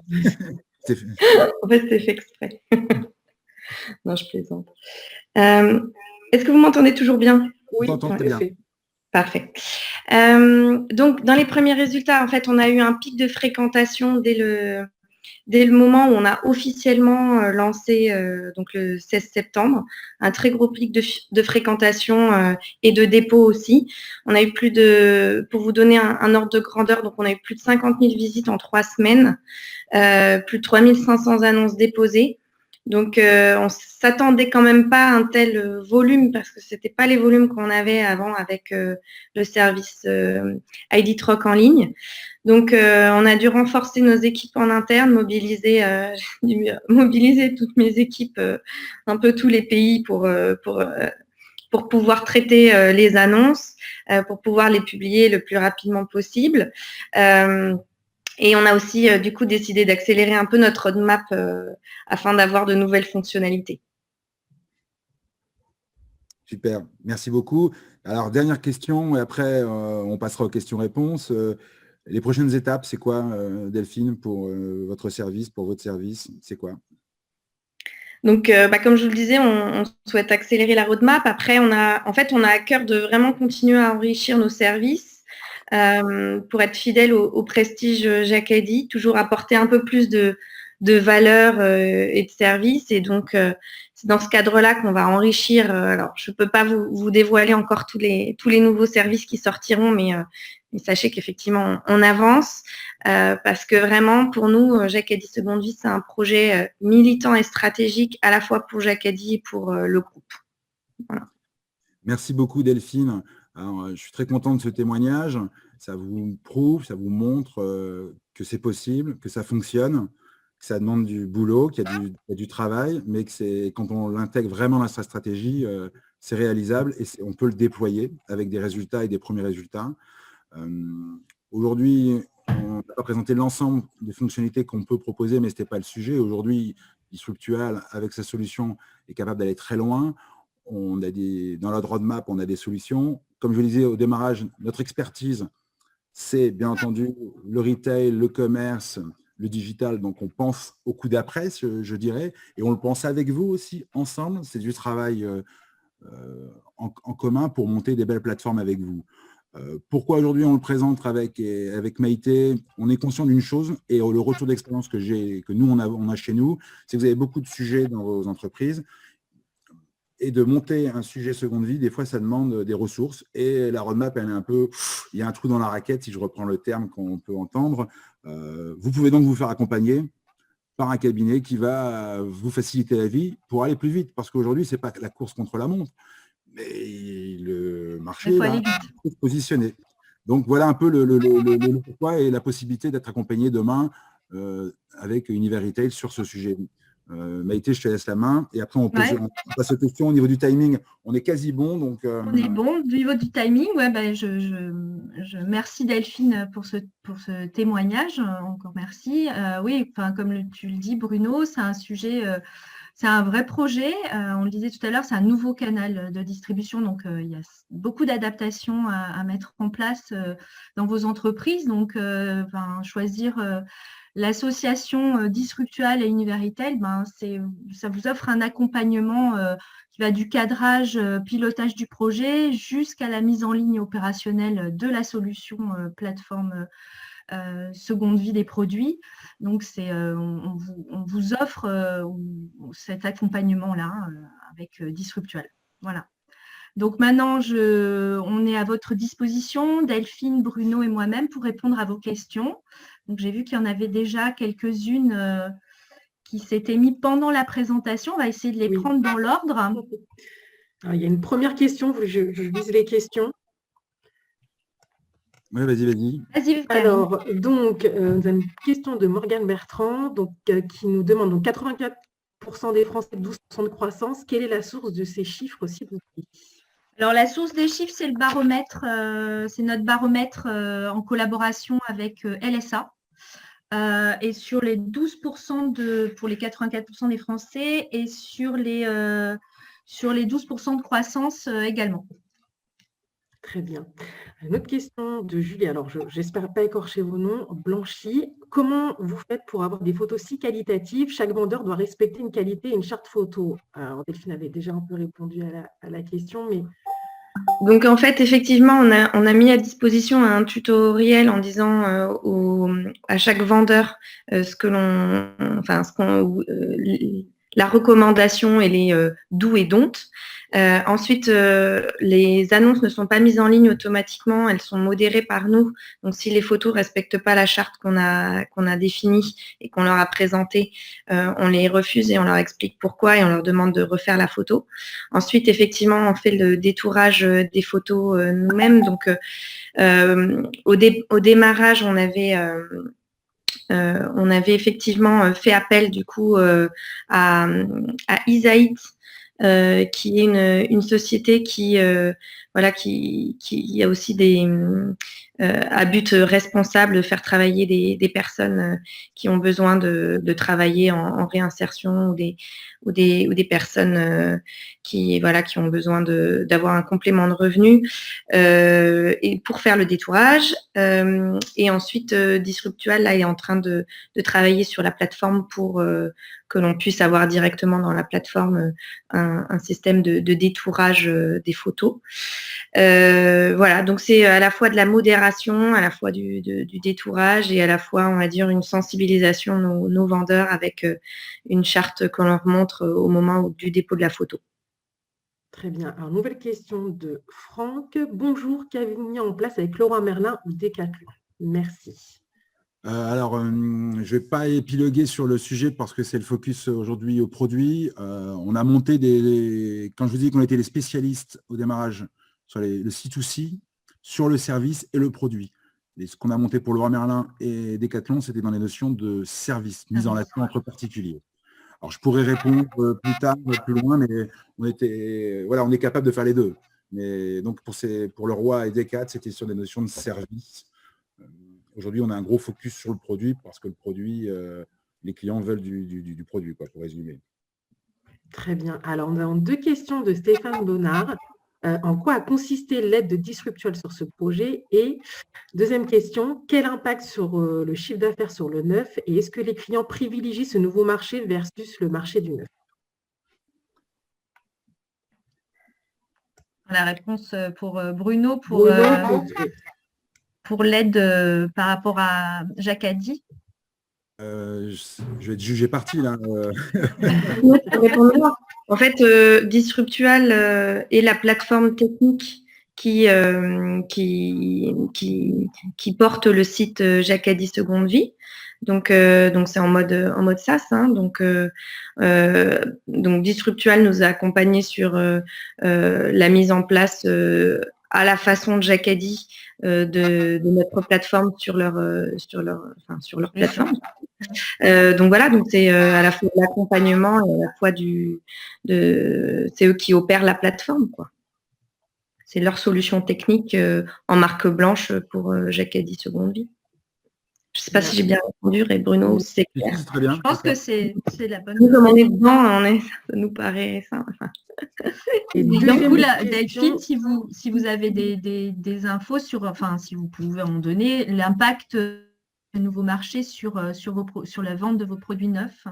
En fait, c'est fait exprès. Non, je plaisante. Est-ce que vous m'entendez toujours bien? Oui, tout à fait. Parfait. Donc, dans les premiers résultats, en fait, on a eu un pic de fréquentation dès le moment où on a officiellement lancé, donc le 16 septembre, un très gros pic de fréquentation et de dépôt aussi. On a eu pour vous donner un ordre de grandeur, donc on a eu plus de 50 000 visites en 3 semaines, plus de 3 500 annonces déposées. Donc, on ne s'attendait quand même pas à un tel volume parce que ce n'était pas les volumes qu'on avait avant avec le service ID Troc en ligne. Donc, on a dû renforcer nos équipes en interne, mobiliser toutes mes équipes, un peu tous les pays pour pouvoir traiter les annonces, pour pouvoir les publier le plus rapidement possible. Et on a aussi, du coup, décidé d'accélérer un peu notre roadmap afin d'avoir de nouvelles fonctionnalités. Super, merci beaucoup. Alors, dernière question, et après, on passera aux questions-réponses. Les prochaines étapes, c'est quoi, Delphine, pour votre service, pour votre service? C'est quoi? Donc, comme je vous le disais, on souhaite accélérer la roadmap. Après, on a à cœur de vraiment continuer à enrichir nos services. Pour être fidèle au prestige Jacadi, toujours apporter un peu plus de valeur et de service. Et donc, c'est dans ce cadre-là qu'on va enrichir. Alors, je ne peux pas vous dévoiler encore tous les nouveaux services qui sortiront, mais sachez qu'effectivement, on avance parce que vraiment, pour nous, Jacadi Seconde Vie, c'est un projet militant et stratégique à la fois pour Jacadi et pour le groupe. Voilà. Merci beaucoup, Delphine. Alors, je suis très content de ce témoignage. Ça vous prouve, ça vous montre que c'est possible, que ça fonctionne, que ça demande du boulot, qu'il y a du travail, mais que quand on l'intègre vraiment dans sa stratégie, c'est réalisable et on peut le déployer avec des résultats et des premiers résultats. Aujourd'hui, on n'a pas présenté l'ensemble des fonctionnalités qu'on peut proposer, mais ce n'était pas le sujet. Aujourd'hui, Disruptual, avec sa solution, est capable d'aller très loin. Dans notre roadmap, on a des solutions. Comme je le disais au démarrage, notre expertise, c'est bien entendu le retail, le commerce, le digital. Donc, on pense au coup d'après, je dirais, et on le pense avec vous aussi, ensemble. C'est du travail en commun pour monter des belles plateformes avec vous. Pourquoi aujourd'hui on le présente avec Maïté? On est conscient d'une chose, et le retour d'expérience que nous, on a chez nous, c'est que vous avez beaucoup de sujets dans vos entreprises, et de monter un sujet seconde vie, des fois, ça demande des ressources. Et la roadmap, elle est un peu... Il y a un trou dans la raquette, si je reprends le terme qu'on peut entendre. Vous pouvez donc vous faire accompagner par un cabinet qui va vous faciliter la vie pour aller plus vite. Parce qu'aujourd'hui, ce n'est pas la course contre la montre, mais le marché va se positionner. Donc, voilà un peu le pourquoi et la possibilité d'être accompagné demain avec Univers Retail sur ce sujet. Maïté, je te laisse la main et après on passe aux questions. Au niveau du timing, on est quasi bon. Donc, on est bon. Au niveau du timing, je merci Delphine pour ce témoignage. Encore merci. Oui, comme tu le dis, Bruno, c'est un sujet, c'est un vrai projet. On le disait tout à l'heure, c'est un nouveau canal de distribution. Donc, il y a beaucoup d'adaptations à mettre en place dans vos entreprises. Donc, choisir l'association Disruptual et Univers Retail, ça vous offre un accompagnement qui va du cadrage, pilotage du projet jusqu'à la mise en ligne opérationnelle de la solution plateforme seconde vie des produits. Donc, on vous offre cet accompagnement-là avec Disruptual. Voilà. Donc maintenant, on est à votre disposition, Delphine, Bruno et moi-même, pour répondre à vos questions. Donc j'ai vu qu'il y en avait déjà quelques-unes qui s'étaient mises pendant la présentation. On va essayer de les prendre dans l'ordre. Il y a une première question, je vise les questions. Oui, vas-y. Alors, donc, nous avons une question de Morgane Bertrand qui nous demande, donc 84% des Français, 12% de croissance. Quelle est la source de ces chiffres, s'il vous plaît? Alors, la source des chiffres, c'est le baromètre, c'est notre baromètre en collaboration avec LSA. Et sur les 12% pour les 84% des Français et sur les 12% de croissance également. Très bien. Une autre question de Julie. Alors, j'espère pas écorcher vos noms. Blanchi, comment vous faites pour avoir des photos si qualitatives? Chaque vendeur doit respecter une qualité et une charte photo. Alors, Delphine avait déjà un peu répondu à la question, mais... Donc, en fait, effectivement, on a mis à disposition un tutoriel en disant à chaque vendeur la recommandation et les do et don't. Ensuite, les annonces ne sont pas mises en ligne automatiquement, elles sont modérées par nous. Donc, si les photos ne respectent pas la charte qu'on a définie et qu'on leur a présentée, on les refuse et on leur explique pourquoi et on leur demande de refaire la photo. Ensuite, effectivement, on fait le détourage des photos nous-mêmes. Donc, au démarrage, on avait effectivement fait appel du coup à Isaït, qui est une société qui a aussi à but responsable de faire travailler des personnes qui ont besoin de travailler en réinsertion ou des personnes qui ont besoin d'avoir un complément de revenu et pour faire le détourage. Et ensuite, Disruptual là, est en train de travailler sur la plateforme pour que l'on puisse avoir directement dans la plateforme un système de détourage des photos. Voilà, donc c'est à la fois de la modération, à la fois du détourage et à la fois, on va dire, une sensibilisation de nos vendeurs avec une charte qu'on leur montre au moment du dépôt de la photo. Très bien. Alors, nouvelle question de Franck. Bonjour, qu'avez-vous mis en place avec Leroy Merlin ou Decathlon? Merci. Alors, je ne vais pas épiloguer sur le sujet parce que c'est le focus aujourd'hui au produit. On a monté quand je vous dis qu'on était les spécialistes au démarrage sur le C2C, sur le service et le produit. ce qu'on a monté pour Leroy Merlin et Decathlon, c'était dans les notions de service, mise en relation entre particuliers. Alors, je pourrais répondre plus tard, plus loin, mais on est capable de faire les deux. Mais donc, pour Leroy et Decat, c'était sur des notions de service. Aujourd'hui, on a un gros focus sur le produit parce que le produit, les clients veulent du produit, quoi, pour résumer. Très bien. Alors, nous avons 2 questions de Stéphane Bonnard. En quoi a consisté l'aide de Disruptual sur ce projet? Et deuxième question, quel impact sur le chiffre d'affaires sur le neuf? Et est-ce que les clients privilégient ce nouveau marché versus le marché du neuf? La réponse pour Bruno, Bruno, pour l'aide par rapport à Jacadi. Je vais être jugé parti, là. En fait, Disruptual est la plateforme technique qui porte le site Jacadi Seconde Vie. Donc c'est en mode SaaS. Hein. Donc Disruptual nous a accompagnés sur la mise en place à la façon de Jacadi de notre plateforme sur leur plateforme. Donc voilà, donc c'est à la fois de l'accompagnement et à la fois c'est eux qui opèrent la plateforme, quoi. C'est leur solution technique en marque blanche pour Jacadi Seconde Vie. Je ne sais pas si j'ai bien répondu, et Bruno, c'est clair. C'est très bien. Je pense que c'est la bonne. Nous, comme on est dedans, ça nous paraît ça. Enfin. Et du coup, Delphine, si vous avez des infos sur, enfin, si vous pouvez en donner, l'impact du nouveau marché sur la vente de vos produits neufs.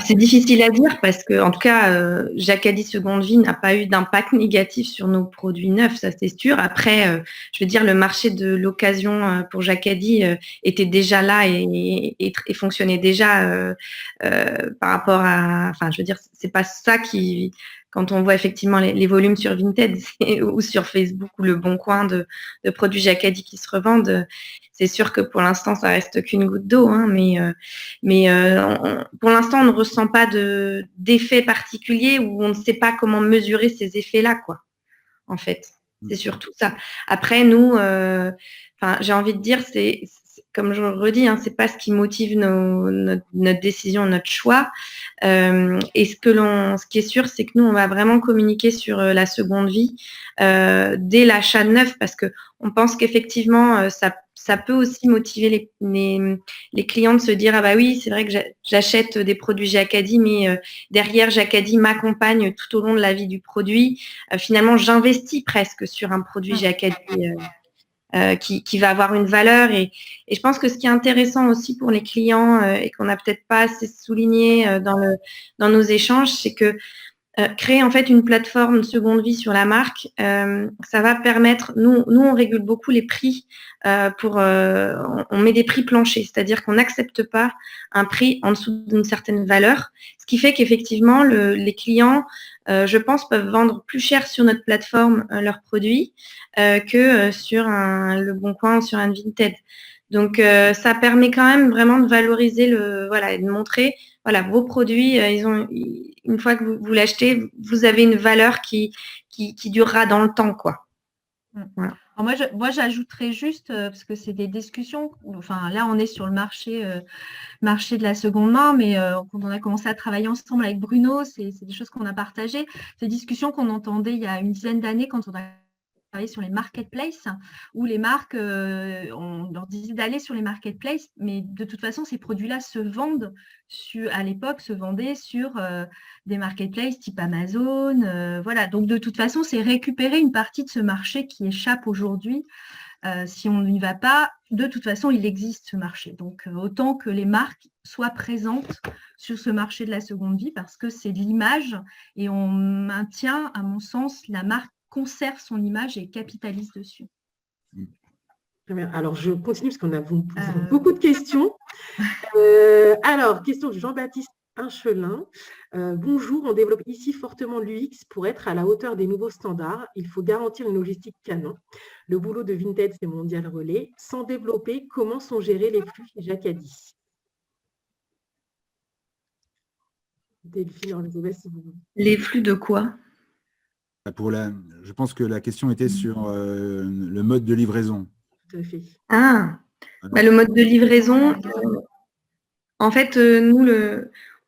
C'est difficile à dire parce que, en tout cas, Jacadi Seconde Vie n'a pas eu d'impact négatif sur nos produits neufs, ça c'est sûr. Après, je veux dire, le marché de l'occasion pour Jacadi était déjà là et fonctionnait déjà par rapport à. Enfin, je veux dire, c'est pas ça qui. Quand on voit effectivement les volumes sur Vinted ou sur Facebook ou Le Bon Coin de produits Jacadi qui se revendent, c'est sûr que pour l'instant, ça reste qu'une goutte d'eau. Hein, mais pour l'instant, on ne ressent pas d'effet particulier ou on ne sait pas comment mesurer ces effets-là, quoi. En fait, c'est surtout ça. Après, nous, j'ai envie de dire, c'est comme je le redis, hein, c'est pas ce qui motive notre décision, notre choix. Et ce qui est sûr, c'est que nous, on va vraiment communiquer sur la seconde vie dès l'achat de neuf, parce que on pense qu'effectivement, ça peut aussi motiver les clients de se dire, ah bah oui, c'est vrai que j'achète des produits Jacadi, mais derrière Jacadi m'accompagne tout au long de la vie du produit. Finalement, j'investis presque sur un produit Jacadi qui va avoir une valeur. Et je pense que ce qui est intéressant aussi pour les clients et qu'on n'a peut-être pas assez souligné dans nos échanges, c'est que créer en fait une plateforme seconde vie sur la marque, ça va permettre, nous on régule beaucoup les prix on met des prix planchers, c'est-à-dire qu'on n'accepte pas un prix en dessous d'une certaine valeur, ce qui fait qu'effectivement les clients, je pense, peuvent vendre plus cher sur notre plateforme leurs produits que sur Le Bon Coin ou sur un Vinted. Donc ça permet quand même vraiment de valoriser et de montrer, voilà, vos produits, une fois que vous l'achetez, vous avez une valeur qui durera dans le temps, quoi. Voilà. Alors moi, j'ajouterais juste, parce que c'est des discussions, enfin là on est sur le marché de la seconde main, mais quand on a commencé à travailler ensemble avec Bruno, c'est des choses qu'on a partagées, des discussions qu'on entendait il y a une dizaine d'années quand on a travaillé sur les marketplaces, où les marques, on leur disait d'aller sur les marketplaces, mais de toute façon, ces produits-là à l'époque, se vendaient sur des marketplaces type Amazon. Voilà. Donc, de toute façon, c'est récupérer une partie de ce marché qui échappe aujourd'hui. Si on n'y va pas, de toute façon, il existe ce marché. Donc, autant que les marques soient présentes sur ce marché de la seconde vie, parce que c'est de l'image et on maintient, à mon sens, la marque conserve son image et capitalise dessus. Très bien. Alors, je continue parce qu'on a beaucoup de questions. Alors, question de Jean-Baptiste Inchelin. Bonjour, on développe ici fortement l'UX pour être à la hauteur des nouveaux standards. Il faut garantir une logistique canon. Le boulot de Vinted, c'est mondial relais. Sans développer, comment sont gérés les flux chez Jacadi? Delphine, je sais pas si vous... Les flux de quoi? Je pense que la question était sur le mode de livraison. tout à fait. Ah, le mode de livraison, en fait, nous,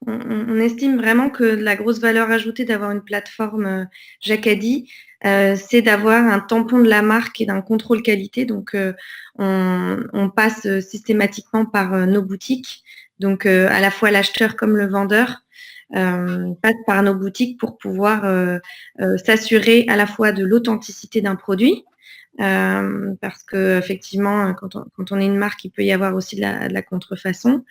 on estime vraiment que la grosse valeur ajoutée d'avoir une plateforme Jacadi, c'est d'avoir un tampon de la marque et d'un contrôle qualité. Donc, on passe systématiquement par nos boutiques. Donc, à la fois l'acheteur comme le vendeur passe par nos boutiques pour pouvoir s'assurer à la fois de l'authenticité d'un produit, parce que effectivement, quand on est une marque, il peut y avoir aussi de la contrefaçon,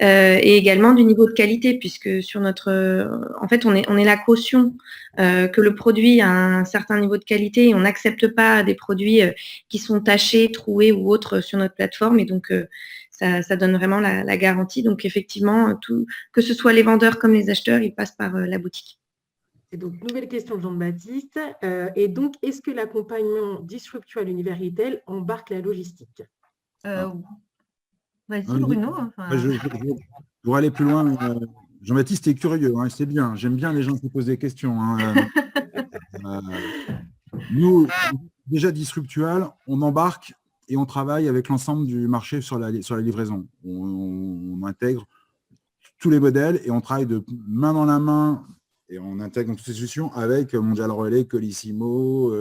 et également du niveau de qualité, puisque sur en fait, on est la caution que le produit a un certain niveau de qualité, et on n'accepte pas des produits qui sont tachés, troués ou autres sur notre plateforme, et donc ça donne vraiment la garantie. Donc effectivement, que ce soit les vendeurs comme les acheteurs, ils passent par la boutique. Et donc, nouvelle question de Jean-Baptiste. Et donc, est-ce que l'accompagnement Disruptual Univers Retail embarque la logistique? Vas-y, Bruno. Je voudrais aller plus loin. Jean-Baptiste est curieux, hein, c'est bien. J'aime bien les gens qui posent des questions. Hein. Nous, déjà Disruptual, on embarque et on travaille avec l'ensemble du marché sur la livraison. On intègre tous les modèles et on travaille de main dans la main et on intègre toutes ces solutions avec Mondial Relay, Colissimo,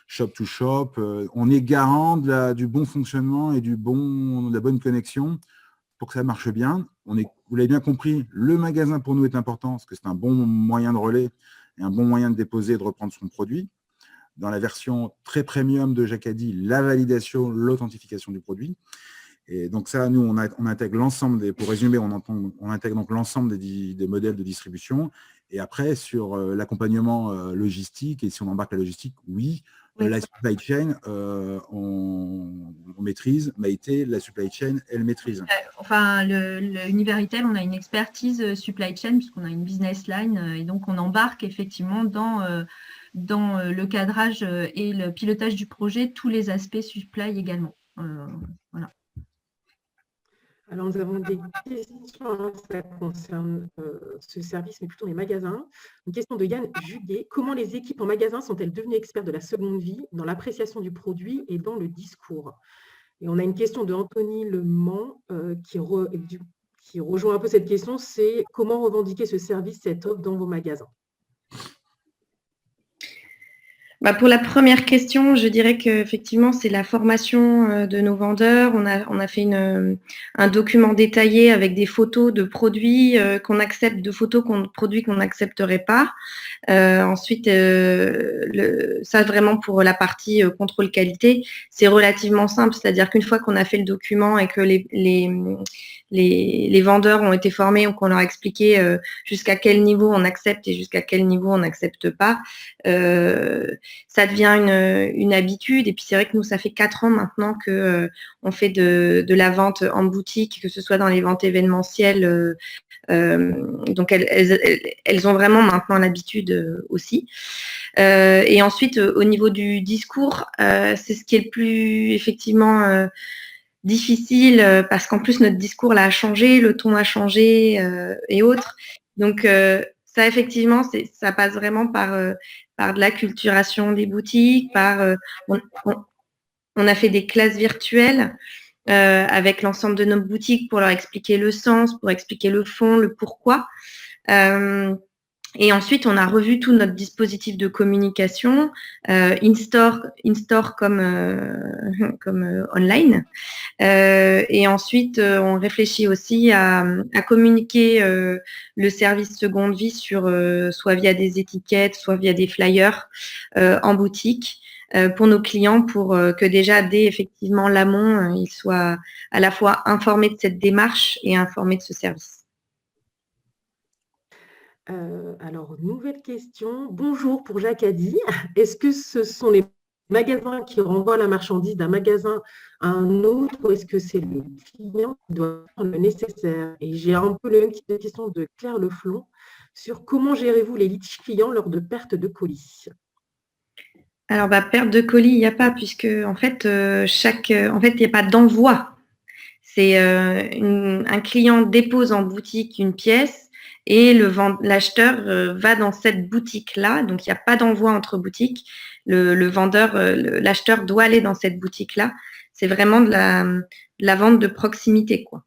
Shop to Shop. On est garant du bon fonctionnement et de la bonne connexion pour que ça marche bien. Vous l'avez bien compris, le magasin pour nous est important parce que c'est un bon moyen de relais et un bon moyen de déposer et de reprendre son produit. Dans la version très premium de Jacadi, la validation, l'authentification du produit. Et donc ça, nous, on intègre l'ensemble pour résumer, on intègre donc l'ensemble des modèles de distribution. Et après, sur l'accompagnement logistique, et si on embarque la logistique, oui. La supply chain, on maîtrise. Maïté, la supply chain, elle maîtrise. Enfin, l'Univers Retail, on a une expertise supply chain puisqu'on a une business line et donc on embarque effectivement dans le cadrage et le pilotage du projet tous les aspects supply également. Voilà. Alors, nous avons des questions, ça concerne ce service, mais plutôt les magasins. Une question de Yann Juguet. Comment les équipes en magasin sont-elles devenues experts de la seconde vie dans l'appréciation du produit et dans le discours? Et on a une question de Anthony Le Mans qui rejoint un peu cette question, c'est comment revendiquer ce service, cette offre dans vos magasins? Pour la première question, je dirais qu'effectivement, c'est la formation de nos vendeurs. On a fait un document détaillé avec des photos de produits qu'on accepte, de produits qu'on n'accepterait pas. Ensuite, ça vraiment pour la partie contrôle qualité, c'est relativement simple. C'est-à-dire qu'une fois qu'on a fait le document et que les vendeurs ont été formés ou qu'on leur a expliqué jusqu'à quel niveau on accepte et jusqu'à quel niveau on n'accepte pas, ça devient une habitude. Et puis, c'est vrai que nous, ça fait 4 ans maintenant qu'on fait de la vente en boutique, que ce soit dans les ventes événementielles. Donc, elles ont vraiment maintenant l'habitude aussi. Et ensuite, au niveau du discours, c'est ce qui est le plus, effectivement, difficile parce qu'en plus, notre discours là, a changé, le ton a changé et autres. Donc, ça, effectivement, ça passe vraiment par de l'acculturation des boutiques, on a fait des classes virtuelles avec l'ensemble de nos boutiques pour leur expliquer le sens, pour expliquer le fond, le pourquoi. Et ensuite, on a revu tout notre dispositif de communication, in-store comme online. Et ensuite, on réfléchit aussi à communiquer le service seconde vie soit via des étiquettes, soit via des flyers en boutique pour nos clients, pour que déjà, dès effectivement l'amont, ils soient à la fois informés de cette démarche et informés de ce service. Alors, nouvelle question. Bonjour pour Jacadi. Est-ce que ce sont les magasins qui renvoient la marchandise d'un magasin à un autre ou est-ce que c'est le client qui doit faire le nécessaire? Et j'ai un peu le même type de question de Claire Leflon sur comment gérez-vous les litiges clients lors de perte de colis? Alors, perte de colis, il n'y a pas, puisque en fait, il n'y a pas d'envoi. C'est un client dépose en boutique une pièce et l'acheteur va dans cette boutique-là. Donc, il n'y a pas d'envoi entre boutiques. L'acheteur doit aller dans cette boutique-là. C'est vraiment de la vente de proximité, quoi.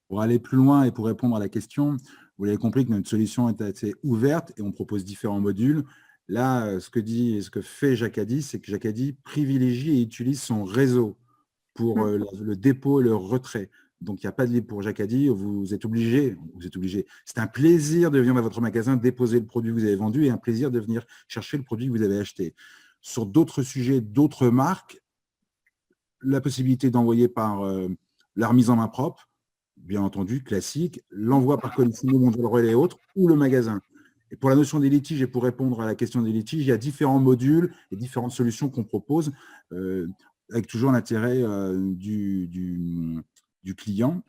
Pour aller plus loin et pour répondre à la question, vous l'avez compris que notre solution est assez ouverte et on propose différents modules. Là, ce que fait Jacadi, c'est que Jacadi privilégie et utilise son réseau pour le dépôt et le retrait. Donc, il n'y a pas de libre pour Jacadi, vous êtes obligé. C'est un plaisir de venir dans votre magasin, déposer le produit que vous avez vendu et un plaisir de venir chercher le produit que vous avez acheté. Sur d'autres sujets, d'autres marques, la possibilité d'envoyer par la remise en main propre, bien entendu, classique, l'envoi par Colissimo, Mondial Relais et autres, ou le magasin. Et pour la notion des litiges et pour répondre à la question des litiges, il y a différents modules et différentes solutions qu'on propose avec toujours l'intérêt du client.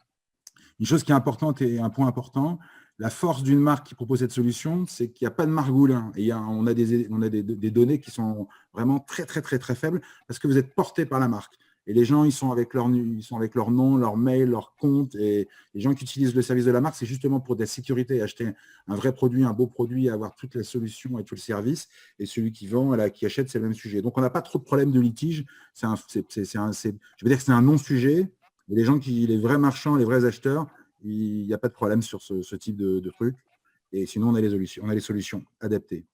Une chose qui est importante et un point important, la force d'une marque qui propose cette solution, c'est qu'il n'y a pas de margoulin. Et on a des données qui sont vraiment très, très, très, très faibles parce que vous êtes porté par la marque. Et les gens, ils sont avec leur nom, leur mail, leur compte. Et les gens qui utilisent le service de la marque, c'est justement pour de la sécurité, acheter un vrai produit, un beau produit, avoir toute la solution et tout le service. Et celui qui vend, qui achète, c'est le même sujet. Donc, on n'a pas trop de problème de litige. Je veux dire que c'est un non-sujet. Et les vrais marchands, les vrais acheteurs, il n'y a pas de problème sur ce type de truc. Et sinon, on a les solutions adaptées.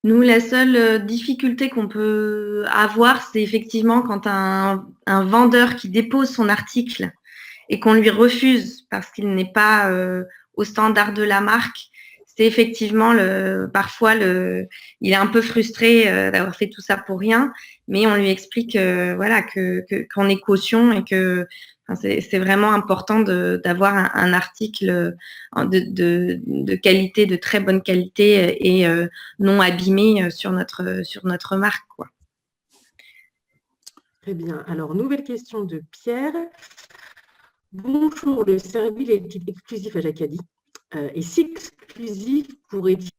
Nous, la seule difficulté qu'on peut avoir, c'est effectivement quand un vendeur qui dépose son article et qu'on lui refuse parce qu'il n'est pas au standard de la marque, c'est effectivement parfois il est un peu frustré d'avoir fait tout ça pour rien, mais on lui explique voilà qu'on est caution et que c'est vraiment important d'avoir un article de qualité, de très bonne qualité et non abîmé sur notre marque, quoi. Très bien. Alors, nouvelle question de Pierre. Bonjour, le service est-il exclusif à Jacadi? Et si exclusif, pourrait-il…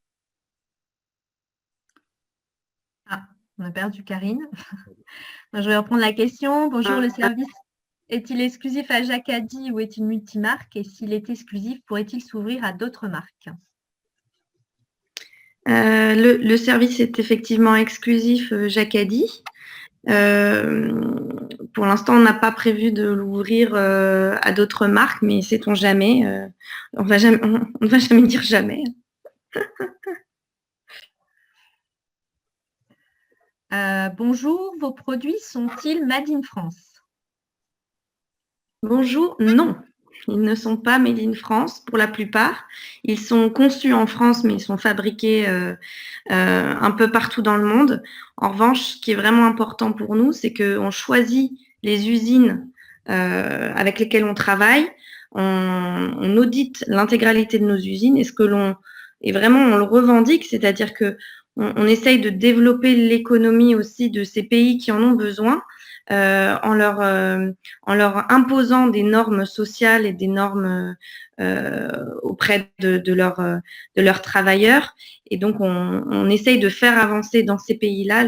Ah, on a perdu Karine. Je vais reprendre la question. Bonjour, le service est-il exclusif à Jacadi ou est-il multimarque? Et s'il est exclusif, pourrait-il s'ouvrir à d'autres marques? Le service est effectivement exclusif Jacadi. Pour l'instant, on n'a pas prévu de l'ouvrir à d'autres marques, mais sait-on jamais. On ne va jamais dire jamais. Bonjour, vos produits sont-ils made in France? Bonjour, non. Ils ne sont pas made in France pour la plupart. Ils sont conçus en France, mais ils sont fabriqués un peu partout dans le monde. En revanche, ce qui est vraiment important pour nous, c'est qu'on choisit les usines avec lesquelles on travaille. On audite l'intégralité de nos usines et vraiment on le revendique, c'est-à-dire que on essaye de développer l'économie aussi de ces pays qui en ont besoin. En leur imposant des normes sociales et des normes auprès de leurs travailleurs. Et donc, on essaye de faire avancer dans ces pays-là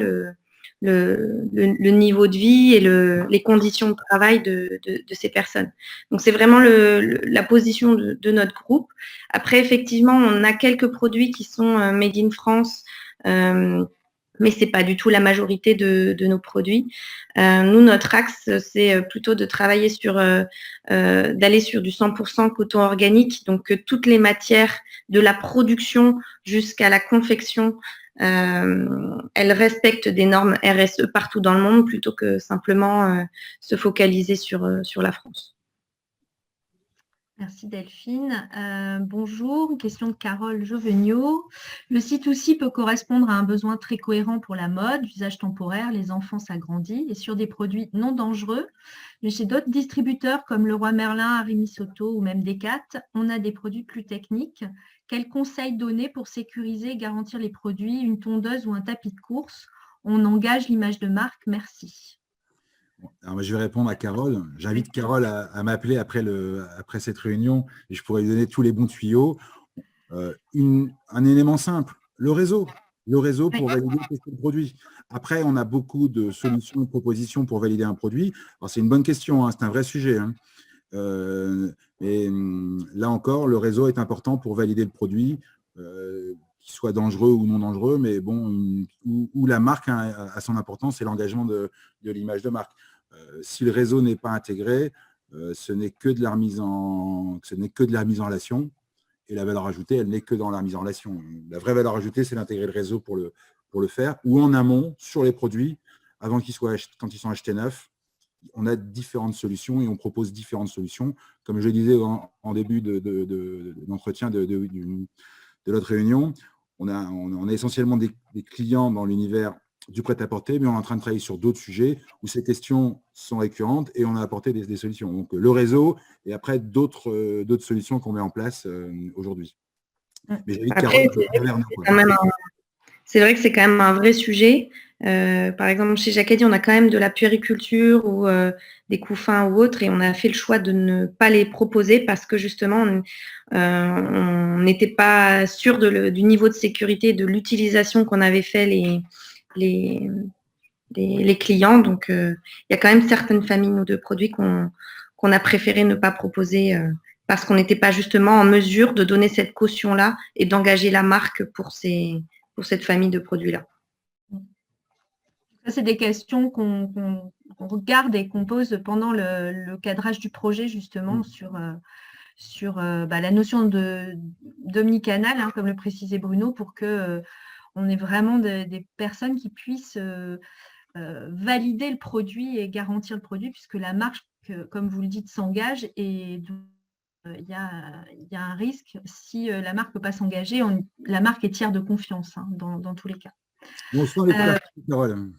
le niveau de vie et les conditions de travail de ces personnes. Donc, c'est vraiment la position de notre groupe. Après, effectivement, on a quelques produits qui sont made in France, mais ce n'est pas du tout la majorité de nos produits. Nous, notre axe, c'est plutôt de travailler d'aller sur du 100% coton organique, donc que toutes les matières de la production jusqu'à la confection, elles respectent des normes RSE partout dans le monde, plutôt que simplement se focaliser sur la France. Merci Delphine. Bonjour, question de Carole Joveniot. Le C2C peut correspondre à un besoin très cohérent pour la mode, l'usage temporaire, les enfants s'agrandissent et sur des produits non dangereux. Mais chez d'autres distributeurs comme Leroy Merlin, Arimi Soto ou même Decat, on a des produits plus techniques. Quels conseils donner pour sécuriser et garantir les produits, une tondeuse ou un tapis de course? On engage l'image de marque. Merci. Alors, je vais répondre à Carole. J'invite Carole à m'appeler après cette réunion et je pourrais lui donner tous les bons tuyaux. Un élément simple, le réseau. Le réseau pour valider le produit. Après, on a beaucoup de solutions, de propositions pour valider un produit. Alors, c'est une bonne question, hein, c'est un vrai sujet. Hein. Et là encore, le réseau est important pour valider le produit, qu'il soit dangereux ou non dangereux, mais bon, où la marque a son importance et l'engagement de l'image de marque. Si le réseau n'est pas intégré, ce n'est que de la remise en relation, et la valeur ajoutée, elle n'est que dans la remise en relation. La vraie valeur ajoutée, c'est d'intégrer le réseau pour le faire, ou en amont, sur les produits, quand ils sont achetés neufs. On a différentes solutions et on propose différentes solutions. Comme je le disais en début d'entretien de notre réunion, on a essentiellement des clients dans l'univers du prêt-à-porter, mais on est en train de travailler sur d'autres sujets où ces questions sont récurrentes et on a apporté des solutions. Donc, le réseau et après d'autres solutions qu'on met en place aujourd'hui. Mais j'invite Carole vers nous. C'est vrai que c'est quand même un vrai sujet. Par exemple, chez Jacadi, on a quand même de la puériculture ou des couffins ou autres, et on a fait le choix de ne pas les proposer parce que justement, on n'était pas sûr du niveau de sécurité, de l'utilisation qu'on avait fait les clients. Donc, il y a quand même certaines familles de produits qu'on a préféré ne pas proposer parce qu'on n'était pas justement en mesure de donner cette caution-là et d'engager la marque pour cette famille de produits-là. Ça, c'est des questions qu'on regarde et qu'on pose pendant le cadrage du projet, justement, sur la notion d'omnicanal, comme le précisait Bruno, pour qu'on ait vraiment des personnes qui puissent valider le produit et garantir le produit, puisque la marque, comme vous le dites, s'engage, et il y a un risque. Si la marque ne peut pas s'engager, la marque est tiers de confiance, dans tous les cas. Bonsoir les Carole.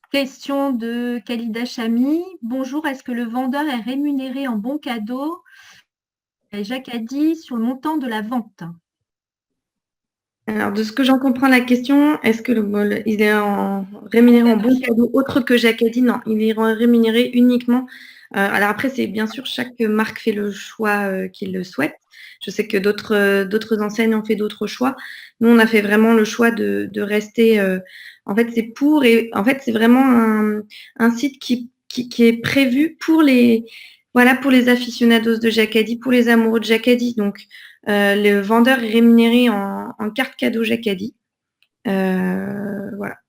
Question de Khalida Chami. Bonjour, est-ce que le vendeur est rémunéré en bon cadeau, Jacadi, sur le montant de la vente? Alors, de ce que j'en comprends la question, est-ce que il est rémunéré en bon cadeau autre que Jacadi? Non, il est rémunéré uniquement. Alors après, c'est bien sûr, chaque marque fait le choix qu'il le souhaite. Je sais que d'autres enseignes ont fait d'autres choix. Nous, on a fait vraiment le choix de rester. En fait, c'est vraiment un site qui est prévu pour les aficionados de Jacadi, pour les amoureux de Jacadi. Donc, le vendeur est rémunéré en carte cadeau Jacadi.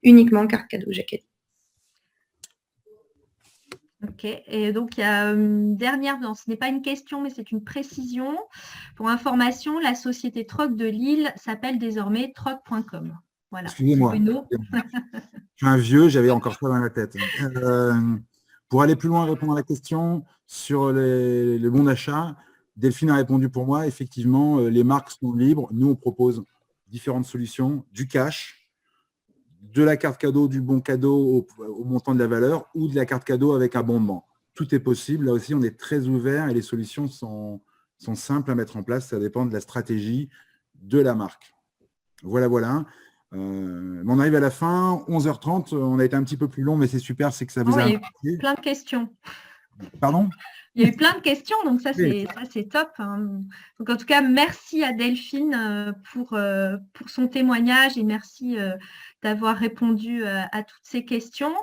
Uniquement carte cadeau Jacadi. Ok, et donc il y a une dernière, non, ce n'est pas une question, mais c'est une précision. Pour information, la société Troc de Lille s'appelle désormais troc.com. Voilà. Excusez-moi. Je suis un vieux, j'avais encore ça dans la tête. Pour aller plus loin et répondre à la question sur les bons d'achat, Delphine a répondu pour moi. Effectivement, les marques sont libres. Nous, on propose différentes solutions, du cash, de la carte cadeau, du bon cadeau au montant de la valeur, ou de la carte cadeau avec abondement. Tout est possible. Là aussi, on est très ouvert et les solutions sont simples à mettre en place. Ça dépend de la stratégie de la marque. Voilà. On arrive à la fin, 11h30. On a été un petit peu plus long, mais c'est super, c'est que ça vous a... Il y a eu plein de questions. Pardon ? Il y a eu plein de questions, donc ça, c'est top. Donc, en tout cas, merci à Delphine pour son témoignage et merci d'avoir répondu à toutes ces questions.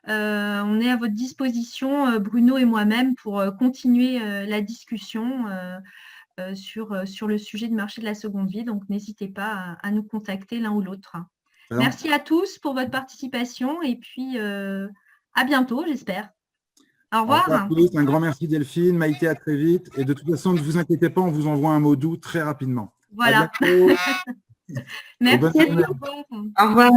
On est à votre disposition, Bruno et moi-même, pour continuer la discussion sur le sujet du marché de la seconde vie. Donc, n'hésitez pas à nous contacter l'un ou l'autre. Merci à tous pour votre participation et puis à bientôt, j'espère. Au revoir. Un grand merci Delphine, Maïté, à très vite. Et de toute façon, ne vous inquiétez pas, on vous envoie un mot doux très rapidement. Voilà. Merci. Au revoir.